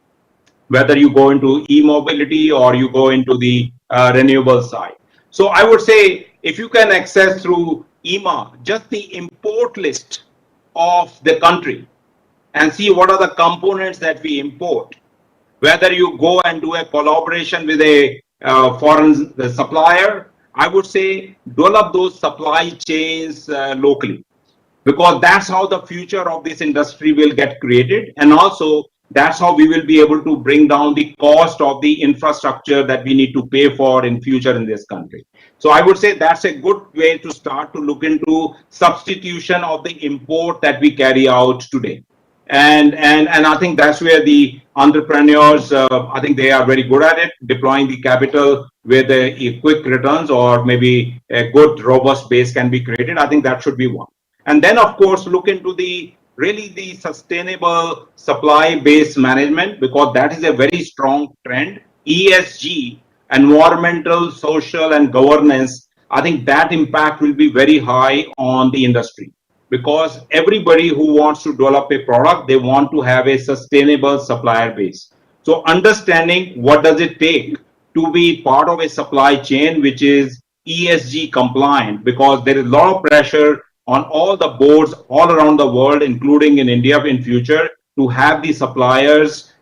whether you go into e-mobility or you go into the renewable side. So I would say if you can access through IEEMA just the import list of the country and see what are the components that we import, whether you go and do a collaboration with a foreign supplier, I would say develop those supply chains locally, because that's how the future of this industry will get created, and also that's how we will be able to bring down the cost of the infrastructure that we need to pay for in future in this country. So I would say that's a good way to start to look into substitution of the import that we carry out today. And I think that's where the entrepreneurs, I think they are very good at it, deploying the capital where the quick returns or maybe a good robust base can be created. I think that should be one. And then, of course, look into the really the sustainable supply based management, because that is a very strong trend. ESG, environmental, social, and governance, I think that impact will be very high on the industry, because everybody who wants to develop a product, they want to have a sustainable supplier base. So understanding what does it take to be part of a supply chain which is ESG compliant, because there is a lot of pressure on all the boards all around the world, including in India in future, to have the suppliers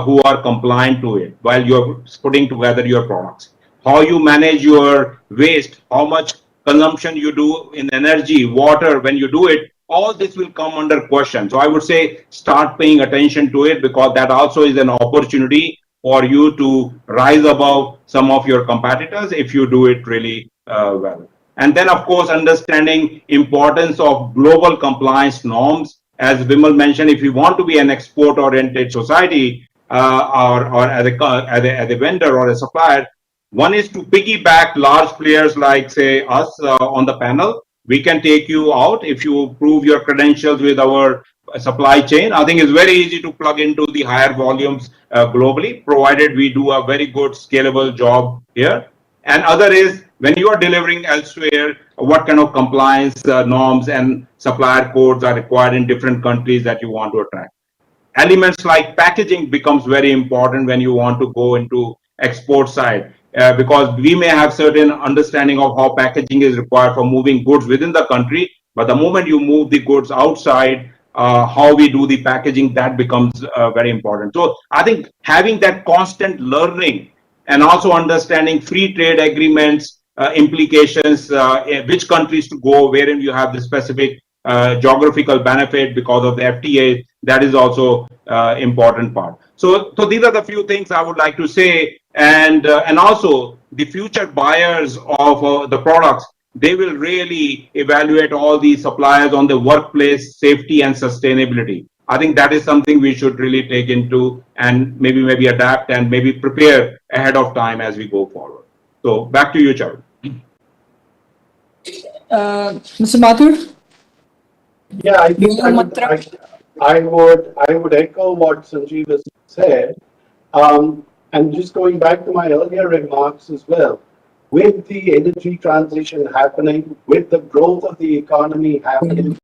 who are compliant to it while you're putting together your products. How you manage your waste, how much consumption you do in energy, water, when you do it, all this will come under question. So I would say start paying attention to it, because that also is an opportunity for you to rise above some of your competitors if you do it really well. And then, of course, understanding importance of global compliance norms. As Vimal mentioned, if you want to be an export-oriented society or as a vendor or a supplier, one is to piggyback large players like, say, us on the panel. We can take you out if you prove your credentials with our supply chain. I think it's very easy to plug into the higher volumes globally, provided we do a very good scalable job here. And other is when you are delivering elsewhere, what kind of compliance norms and supplier codes are required in different countries that you want to attract. Elements like packaging becomes very important when you want to go into export side, because we may have certain understanding of how packaging is required for moving goods within the country, but the moment you move the goods outside, how we do the packaging, that becomes very important. So I think having that constant learning and also understanding free trade agreements implications, which countries to go, wherein you have the specific geographical benefit because of the FTA, that is also important part. So these are the few things I would like to say, and also the future buyers of the products, they will really evaluate all these suppliers on the workplace safety and sustainability. I think that is something we should really take into and maybe adapt and maybe prepare ahead of time as we go forward. So back to you, Charu. Mr. Mathur? Yeah, I think I would echo what Sanjeev has said. And just going back to my earlier remarks as well, with the energy transition happening, with the growth of the economy happening,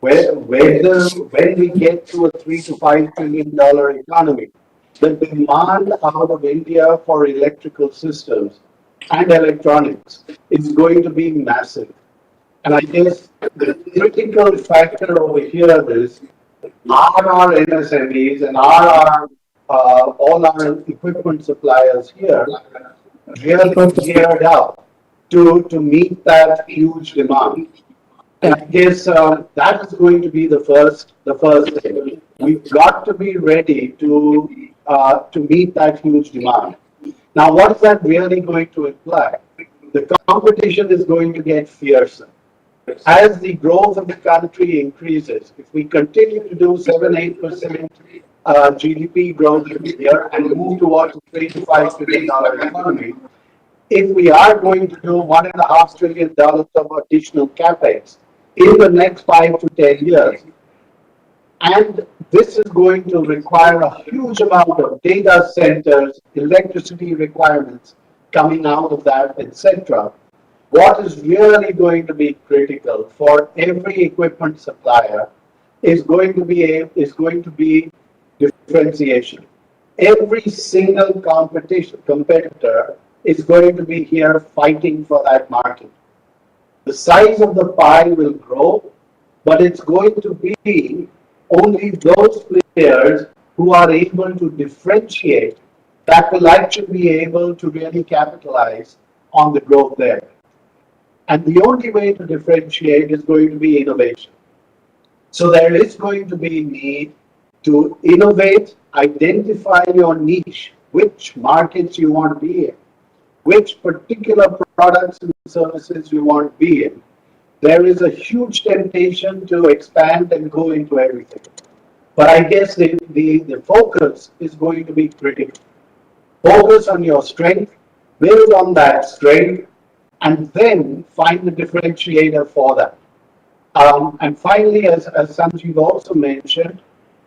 when we get to a $3 to $5 trillion economy, the demand out of India for electrical systems and electronics is going to be massive. And I guess the critical factor over here is, are our MSMEs and are all our equipment suppliers here really geared up to meet that huge demand? And I guess that is going to be the first thing. We've got to be ready to meet that huge demand. Now, what is that really going to imply? The competition is going to get fiercer. As the growth of the country increases, if we continue to do 7-8% GDP growth every year and move towards a $3 to $5 trillion economy, if we are going to do $1.5 trillion of additional capex in the next 5 to 10 years, and this is going to require a huge amount of data centers, electricity requirements coming out of that, etc. What is really going to be critical for every equipment supplier is going to be differentiation. Every single competitor is going to be here fighting for that market. The size of the pie will grow, but it's going to be only those players who are able to differentiate that will actually be able to really capitalize on the growth there. And the only way to differentiate is going to be innovation. So there is going to be need to innovate, identify your niche, which markets you want to be in, which particular products and services you want to be in. There is a huge temptation to expand and go into everything. But I guess the focus is going to be critical. Focus on your strength, build on that strength, and then find the differentiator for that. And finally, as Sanjeev also mentioned,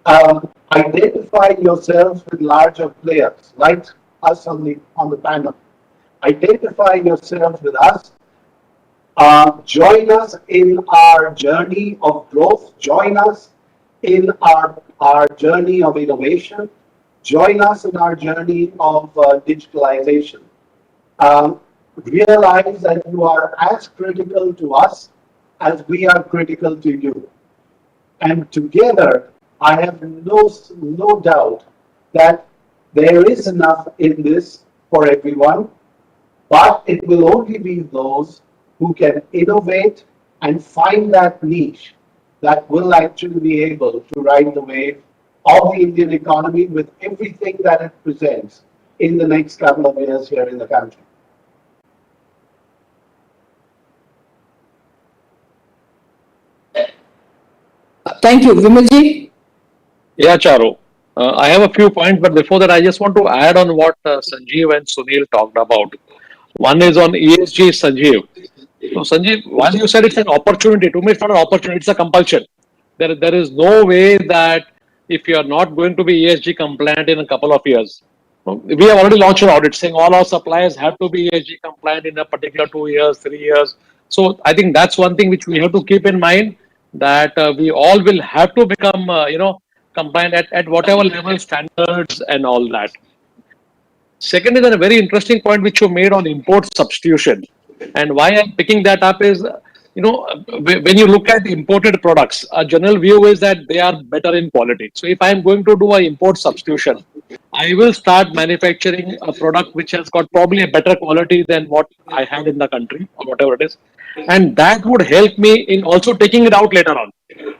identify yourselves with larger players, like us on the panel. Identify yourselves with us. Join us in our journey of growth. Join us in our journey of innovation. Join us in our journey of digitalization. Realize that you are as critical to us as we are critical to you. And together, I have no doubt that there is enough in this for everyone, but it will only be those who can innovate and find that niche that will actually be able to ride the wave of the Indian economy with everything that it presents in the next couple of years here in the country. Thank you. Vimalji? Yeah, Charu. I have a few points, but before that, I just want to add on what Sanjeev and Sunil talked about. One is on ESG, Sanjeev. So, Sanjeev, while you said it's an opportunity, to me, it's not an opportunity, it's a compulsion. There is no way that if you are not going to be ESG compliant in a couple of years, we have already launched an audit saying all our suppliers have to be ESG compliant in a particular 2 years, 3 years. So, I think that's one thing which we have to keep in mind that we all will have to become, compliant at whatever level standards and all that. Second is a very interesting point which you made on import substitution. And why I'm picking that up is, when you look at imported products, a general view is that they are better in quality. So if I'm going to do an import substitution, I will start manufacturing a product which has got probably a better quality than what I had in the country or whatever it is. And that would help me in also taking it out later on.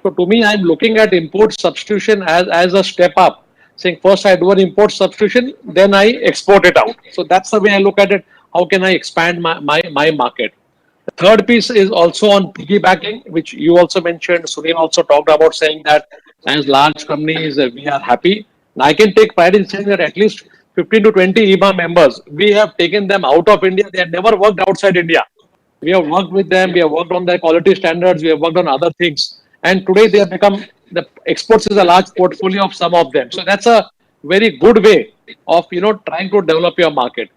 So to me, I'm looking at import substitution as a step up, saying first I do an import substitution, then I export it out. So that's the way I look at it. How can I expand my market? The third piece is also on piggybacking, which you also mentioned. Sunil also talked about saying that as large companies, we are happy. And I can take pride in saying that at least 15 to 20 IEEMA members, we have taken them out of India. They have never worked outside India. We have worked with them. We have worked on their quality standards. We have worked on other things. And today they have become, the exports is a large portfolio of some of them. So that's a very good way of, trying to develop your market.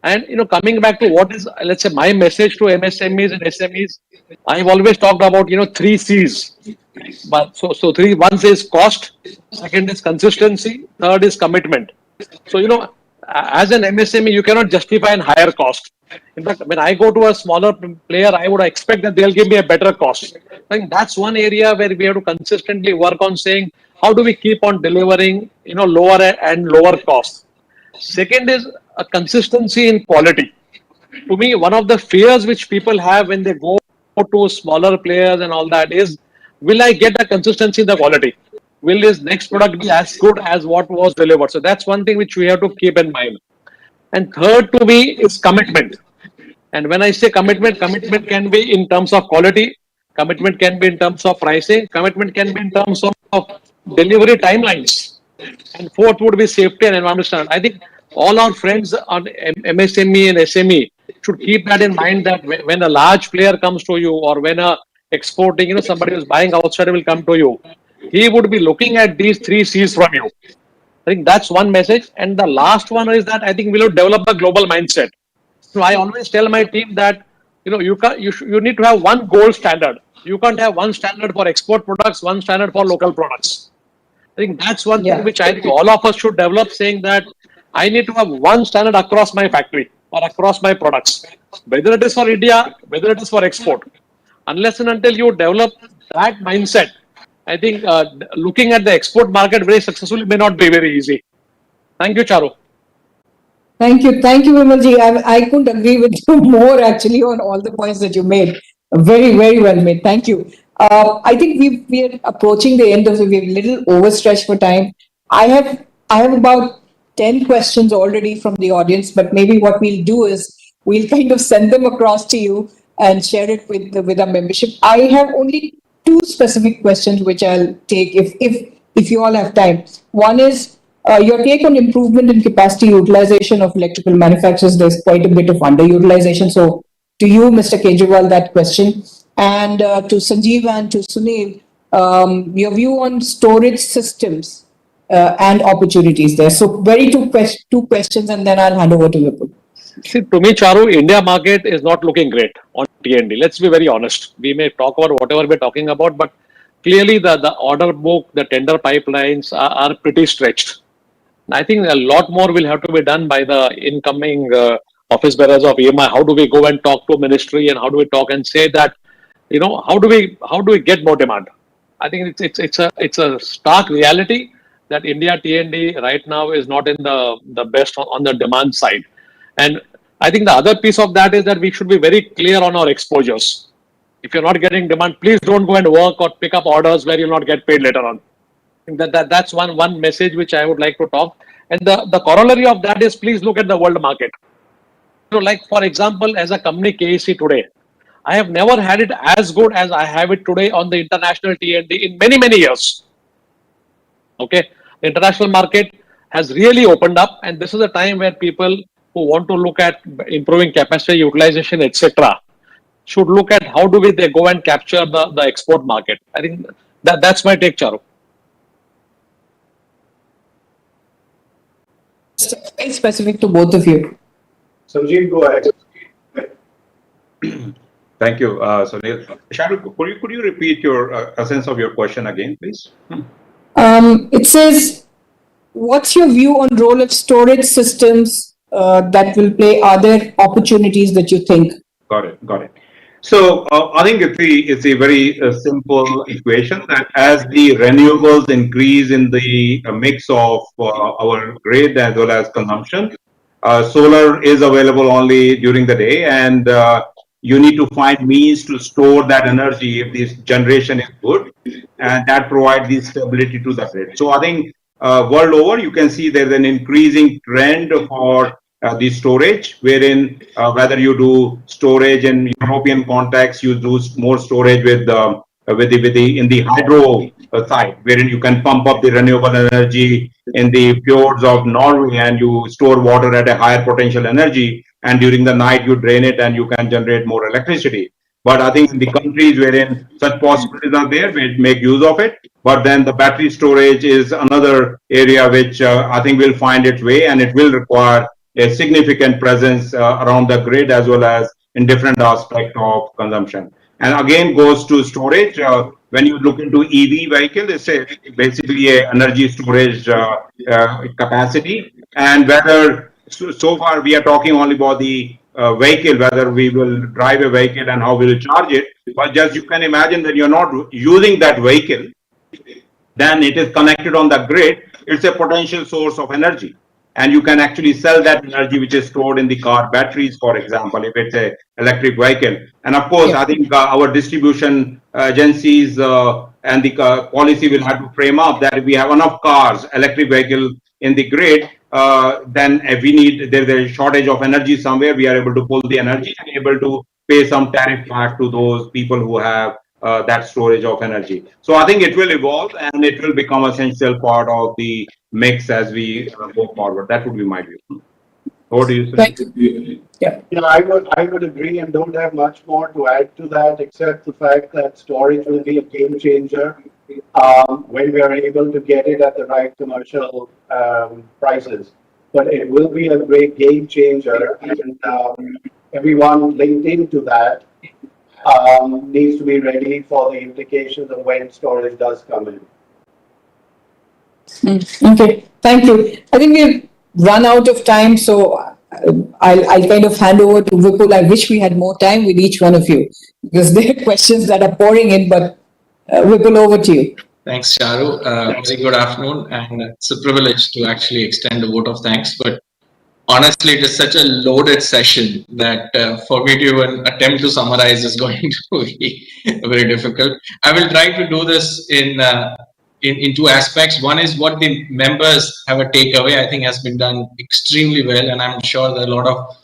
And coming back to what is, let's say, my message to MSMEs and SMEs, I've always talked about three C's. But so three. One is cost, second is consistency, third is commitment. So as an MSME, you cannot justify a higher cost. In fact, when I go to a smaller player, I would expect that they'll give me a better cost. I think that's one area where we have to consistently work on saying how do we keep on delivering lower and lower cost. Second is a consistency in quality. To me, one of the fears which people have when they go to smaller players and all that is, will I get a consistency in the quality? Will this next product be as good as what was delivered? So that's one thing which we have to keep in mind. And third to me is commitment. And when I say commitment, commitment can be in terms of quality, commitment can be in terms of pricing, commitment can be in terms of delivery timelines. And fourth would be safety and environmental standard. I think all our friends on MSME and SME should keep that in mind that when a large player comes to you or when a exporting, somebody who's buying outside will come to you, he would be looking at these three C's from you. I think that's one message. And the last one is that I think we'll develop a global mindset. So I always tell my team that you need to have one gold standard. You can't have one standard for export products, one standard for local products. I think that's one thing which I think all of us should develop, saying that I need to have one standard across my factory or across my products, whether it is for India, whether it is for export. Unless and until you develop that mindset, I think looking at the export market very successfully may not be very easy. Thank you, Charu. Thank you. Thank you, Vimalji. I couldn't agree with you more actually on all the points that you made. Very, very well made. Thank you. I think we are approaching the end of the, we're a little overstretched for time. I have about 10 questions already from the audience, but maybe what we'll do is we'll kind of send them across to you and share it with our membership. I have only two specific questions which I'll take if you all have time. One is your take on improvement in capacity utilization of electrical manufacturers. There's quite a bit of underutilization. So to you, Mr. Kejriwal, that question. And to Sanjeev and to Sunil, your view on storage systems and opportunities there. So very two questions, and then I'll hand over to Vipul. See, to me, Charu, India market is not looking great on T&D. Let's be very honest. We may talk about whatever we're talking about, but clearly the order book, the tender pipelines are pretty stretched. I think a lot more will have to be done by the incoming office bearers of IEEMA. How do we go and talk to ministry, and how do we talk and say that, how do we get more demand? I think it's a stark reality that India T&D right now is not in the best on the demand side. And I think the other piece of that is that we should be very clear on our exposures. If you're not getting demand, please don't go and work or pick up orders where you'll not get paid later on. That's one message which I would like to talk. And the corollary of that is, please look at the world market. Like for example, as a company KEC today, I have never had it as good as I have it today on the international T&D in many years. Okay, the international market has really opened up, and this is a time where people who want to look at improving capacity utilization, etc., should look at how do they go and capture the export market. I think that's my take, Charu. Very specific to both of you. Sanjeev, go ahead. Thank you, Sunil. Shahrukh, could you repeat your essence of your question again, please? It says, what's your view on role of storage systems that will play? Are there opportunities that you think? Got it. So I think it's a very simple equation that as the renewables increase in the mix of our grid as well as consumption, solar is available only during the day, and you need to find means to store that energy if this generation is good, and that provides the stability to the grid. So I think world over, you can see there's an increasing trend for the storage, wherein whether you do storage in European context, you do more storage with the in the hydro side, wherein you can pump up the renewable energy in the fjords of Norway, and you store water at a higher potential energy, and during the night you drain it and you can generate more electricity. But I think in the countries wherein such possibilities are there, we make use of it. But then the battery storage is another area which I think will find its way, and it will require a significant presence around the grid as well as in different aspects of consumption. And again, goes to storage. When you look into EV vehicle, it's basically a energy storage capacity. And whether so far we are talking only about the vehicle, whether we will drive a vehicle and how we will charge it. But just you can imagine that you're not using that vehicle, then it is connected on the grid. It's a potential source of energy. And you can actually sell that energy which is stored in the car batteries, for example, if it's a electric vehicle. And of course, I think our distribution agencies and the policy will have to frame up that if we have enough cars, electric vehicle in the grid, then if there's a shortage of energy somewhere, we are able to pull the energy and able to pay some tariff back to those people who have that storage of energy. So I think it will evolve and it will become an essential part of the mix as we go forward. That would be my view. Over to you, Thank you. Yeah, I would agree and don't have much more to add to that, except the fact that storage will be a game changer when we are able to get it at the right commercial prices. But it will be a great game changer, and everyone linked into that needs to be ready for the implications of when storage does come in. Okay, thank you. I think we've run out of time, so I'll kind of hand over to Vipul. I wish we had more time with each one of you because there are questions that are pouring in, but Vipul, over to you. Thanks, Charu. Very good afternoon, and it's a privilege to actually extend a vote of thanks. But honestly, it is such a loaded session that for me to even attempt to summarize is going to be very difficult. I will try to do this in two aspects. One is what the members have a takeaway. I think has been done extremely well, and I'm sure there are a lot of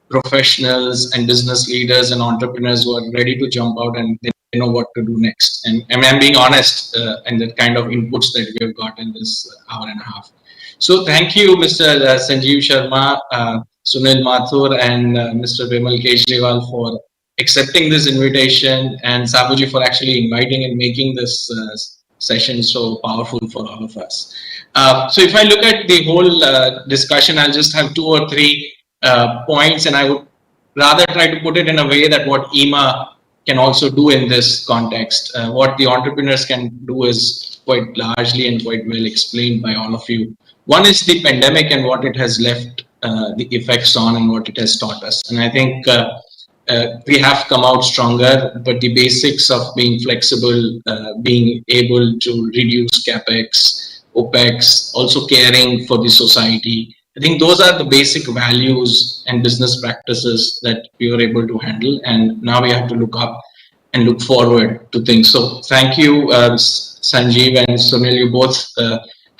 professionals and business leaders and entrepreneurs who are ready to jump out and they know what to do next. And I'm being honest in the kind of inputs that we have got in this hour and a half. So thank you, Mr. Sanjeev Sharma, Sunil Mathur, and Mr. Vimal Kejriwal for accepting this invitation, and Sabuji for actually inviting and making this session so powerful for all of us. So if I look at the whole discussion, I'll just have 2 or 3 points, and I would rather try to put it in a way that what IEEMA can also do in this context. What the entrepreneurs can do is quite largely and quite well explained by all of you. One is the pandemic and what it has left the effects on and what it has taught us. And I think we have come out stronger, but the basics of being flexible, being able to reduce capex, opex, also caring for the society. I think those are the basic values and business practices that we were able to handle. And now we have to look up and look forward to things. So thank you, Sanjeev and Sunil, you both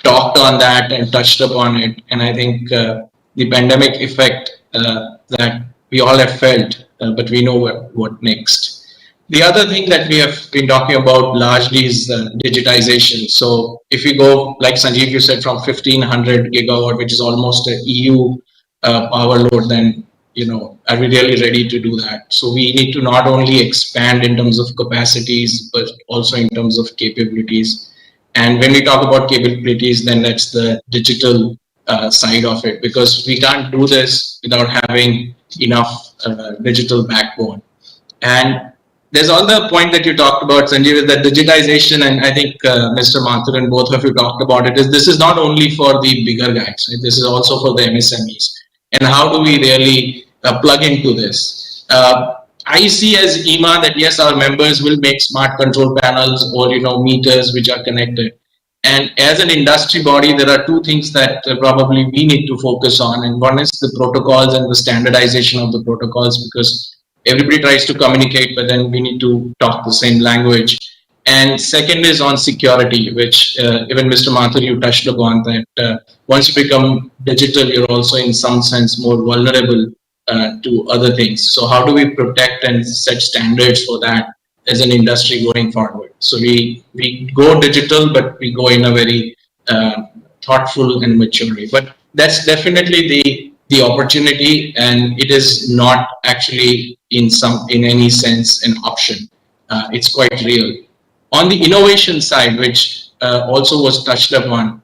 talked on that and touched upon it. And I think the pandemic effect that we all have felt, but we know what next. The other thing that we have been talking about largely is digitization. So if we go, like Sanjeev, you said, from 1500 gigawatt, which is almost a EU power load, then, you know, are we really ready to do that? So we need to not only expand in terms of capacities, but also in terms of capabilities. And when we talk about capabilities, then that's the digital side of it, because we can't do this without having enough digital backbone. And there's all the point that you talked about, Sanjeev, is that digitization, and I think Mr. Mathur and both of you talked about it, is this is not only for the bigger guys, right? This is also for the MSMEs. And how do we really plug into this? I see as IEEMA that yes, our members will make smart control panels or, you know, meters which are connected. And as an industry body, there are 2 things that probably we need to focus on. And one is the protocols and the standardization of the protocols, because everybody tries to communicate, but then we need to talk the same language. And second is on security, which even Mr. Mathur, you touched upon that once you become digital, you're also in some sense more vulnerable to other things. So how do we protect and set standards for that as an industry going forward? So we go digital, but we go in a very thoughtful and mature way. But that's definitely the opportunity, and it is not actually in any sense an option. It's quite real. On the innovation side, which also was touched upon,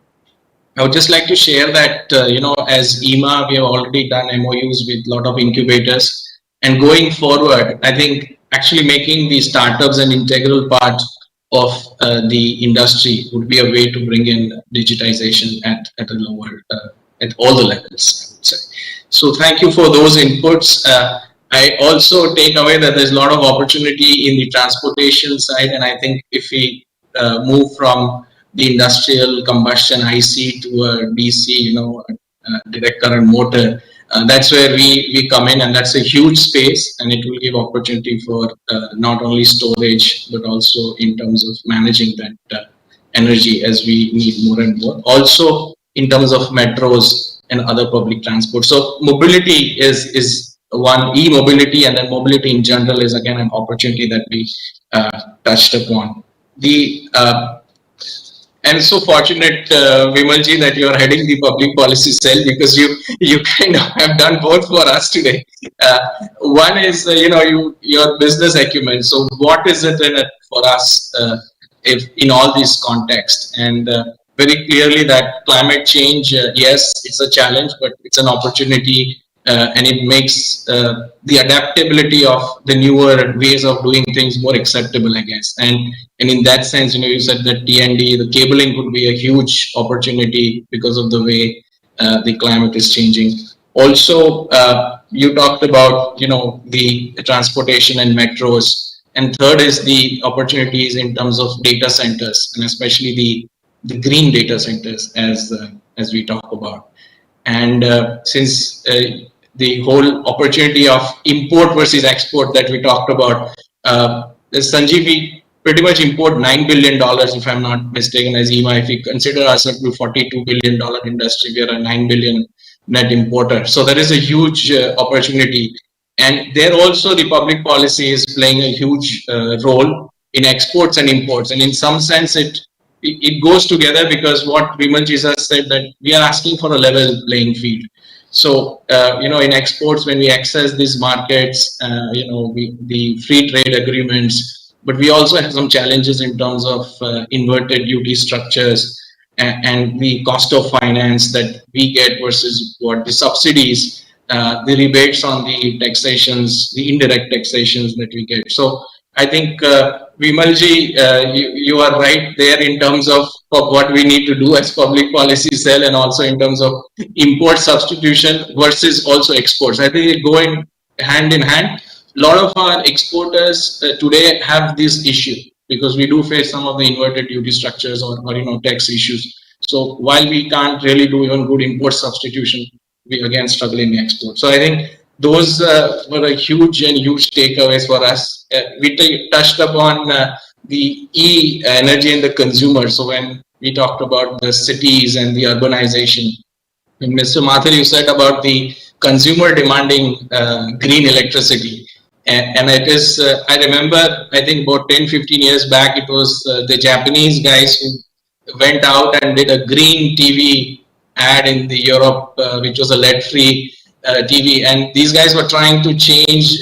I would just like to share that, you know, as IEEMA, we have already done MOUs with a lot of incubators. And going forward, I think actually making the startups an integral part of the industry would be a way to bring in digitization at a lower, at all the levels, I would say. So thank you for those inputs. I also take away that there's a lot of opportunity in the transportation side. And I think if we move from the industrial combustion IC to a DC, you know, direct current motor, that's where we come in, and that's a huge space, and it will give opportunity for not only storage, but also in terms of managing that energy as we need more and more. Also in terms of metros and other public transport. So mobility is one, e-mobility, and then mobility in general is again an opportunity that we touched upon. And so fortunate, Vimalji, that you are heading the public policy cell, because you kind of have done both for us today. One is, you know, your business acumen. So what is it in it for us if in all these contexts? And very clearly that climate change, yes, it's a challenge, but it's an opportunity. And it makes the adaptability of the newer ways of doing things more acceptable, I guess. And in that sense, you know, you said that T&D, the cabling could be a huge opportunity because of the way the climate is changing. Also, you talked about, you know, the transportation and metros. And third is the opportunities in terms of data centers, and especially the green data centers as we talk about. And since the whole opportunity of import versus export that we talked about, Sanjeev, we pretty much import $9 billion, if I'm not mistaken, as IEEMA. If we consider ourselves to $42 billion industry, we are a $9 billion net importer. So there is a huge opportunity. And there also the public policy is playing a huge role in exports and imports. And in some sense, it goes together, because what Vimalji has said, that we are asking for a level playing field. So, in exports, when we access these markets, the free trade agreements, but we also have some challenges in terms of inverted duty structures and the cost of finance that we get versus what the subsidies, the rebates on the taxations, the indirect taxations that we get. So I think, Vimalji, you are right there in terms of what we need to do as public policy cell, and also in terms of import substitution versus also exports. I think it go in hand in hand. A lot of our exporters today have this issue because we do face some of the inverted duty structures or tax issues. So while we can't really do even good import substitution, we again struggle in export. So I think those were a huge takeaways for us. We touched upon the energy and the consumer. So when we talked about the cities and the urbanization, and Mr. Mathur, you said about the consumer demanding green electricity. And it is, I remember, I think about 10-15 years back, it was the Japanese guys who went out and did a green TV ad in the Europe, which was a lead-free TV. And these guys were trying to change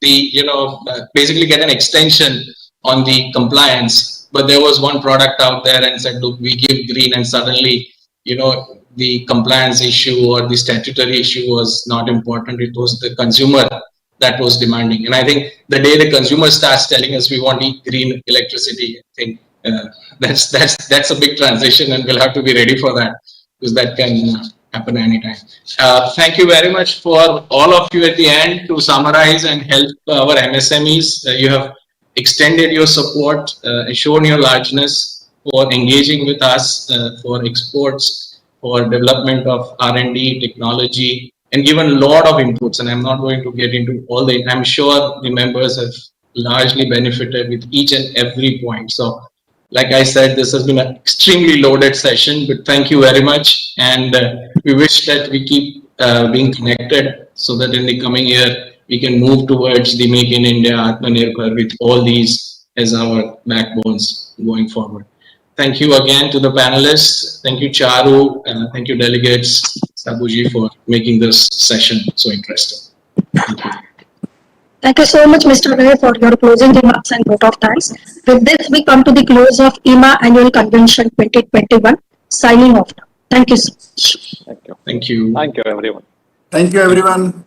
basically get an extension on the compliance. But there was one product out there and said, look, we give green, and suddenly, the compliance issue or the statutory issue was not important. It was the consumer that was demanding. And I think the day the consumer starts telling us we want green electricity, I think that's a big transition, and we'll have to be ready for that, because that can happen anytime. Thank you very much for all of you at the end to summarize and help our MSMEs. You have extended your support, shown your largeness for engaging with us for exports, for development of R&D, technology, and given a lot of inputs. And I'm not going to get into all the, I'm sure the members have largely benefited with each and every point. So like I said, this has been an extremely loaded session, but thank you very much. And we wish that we keep being connected so that in the coming year, we can move towards the Make in India, Atmanirbhar, with all these as our backbones going forward. Thank you again to the panelists. Thank you, Charu, and thank you, delegates, Sabuji, for making this session so interesting. Thank you. Thank you so much, Mr. Ray, for your closing remarks and vote of thanks. With this, we come to the close of IEEMA Annual Convention 2021. Signing off now. Thank you so much. Thank you. Thank you. Thank you, everyone. Thank you, everyone.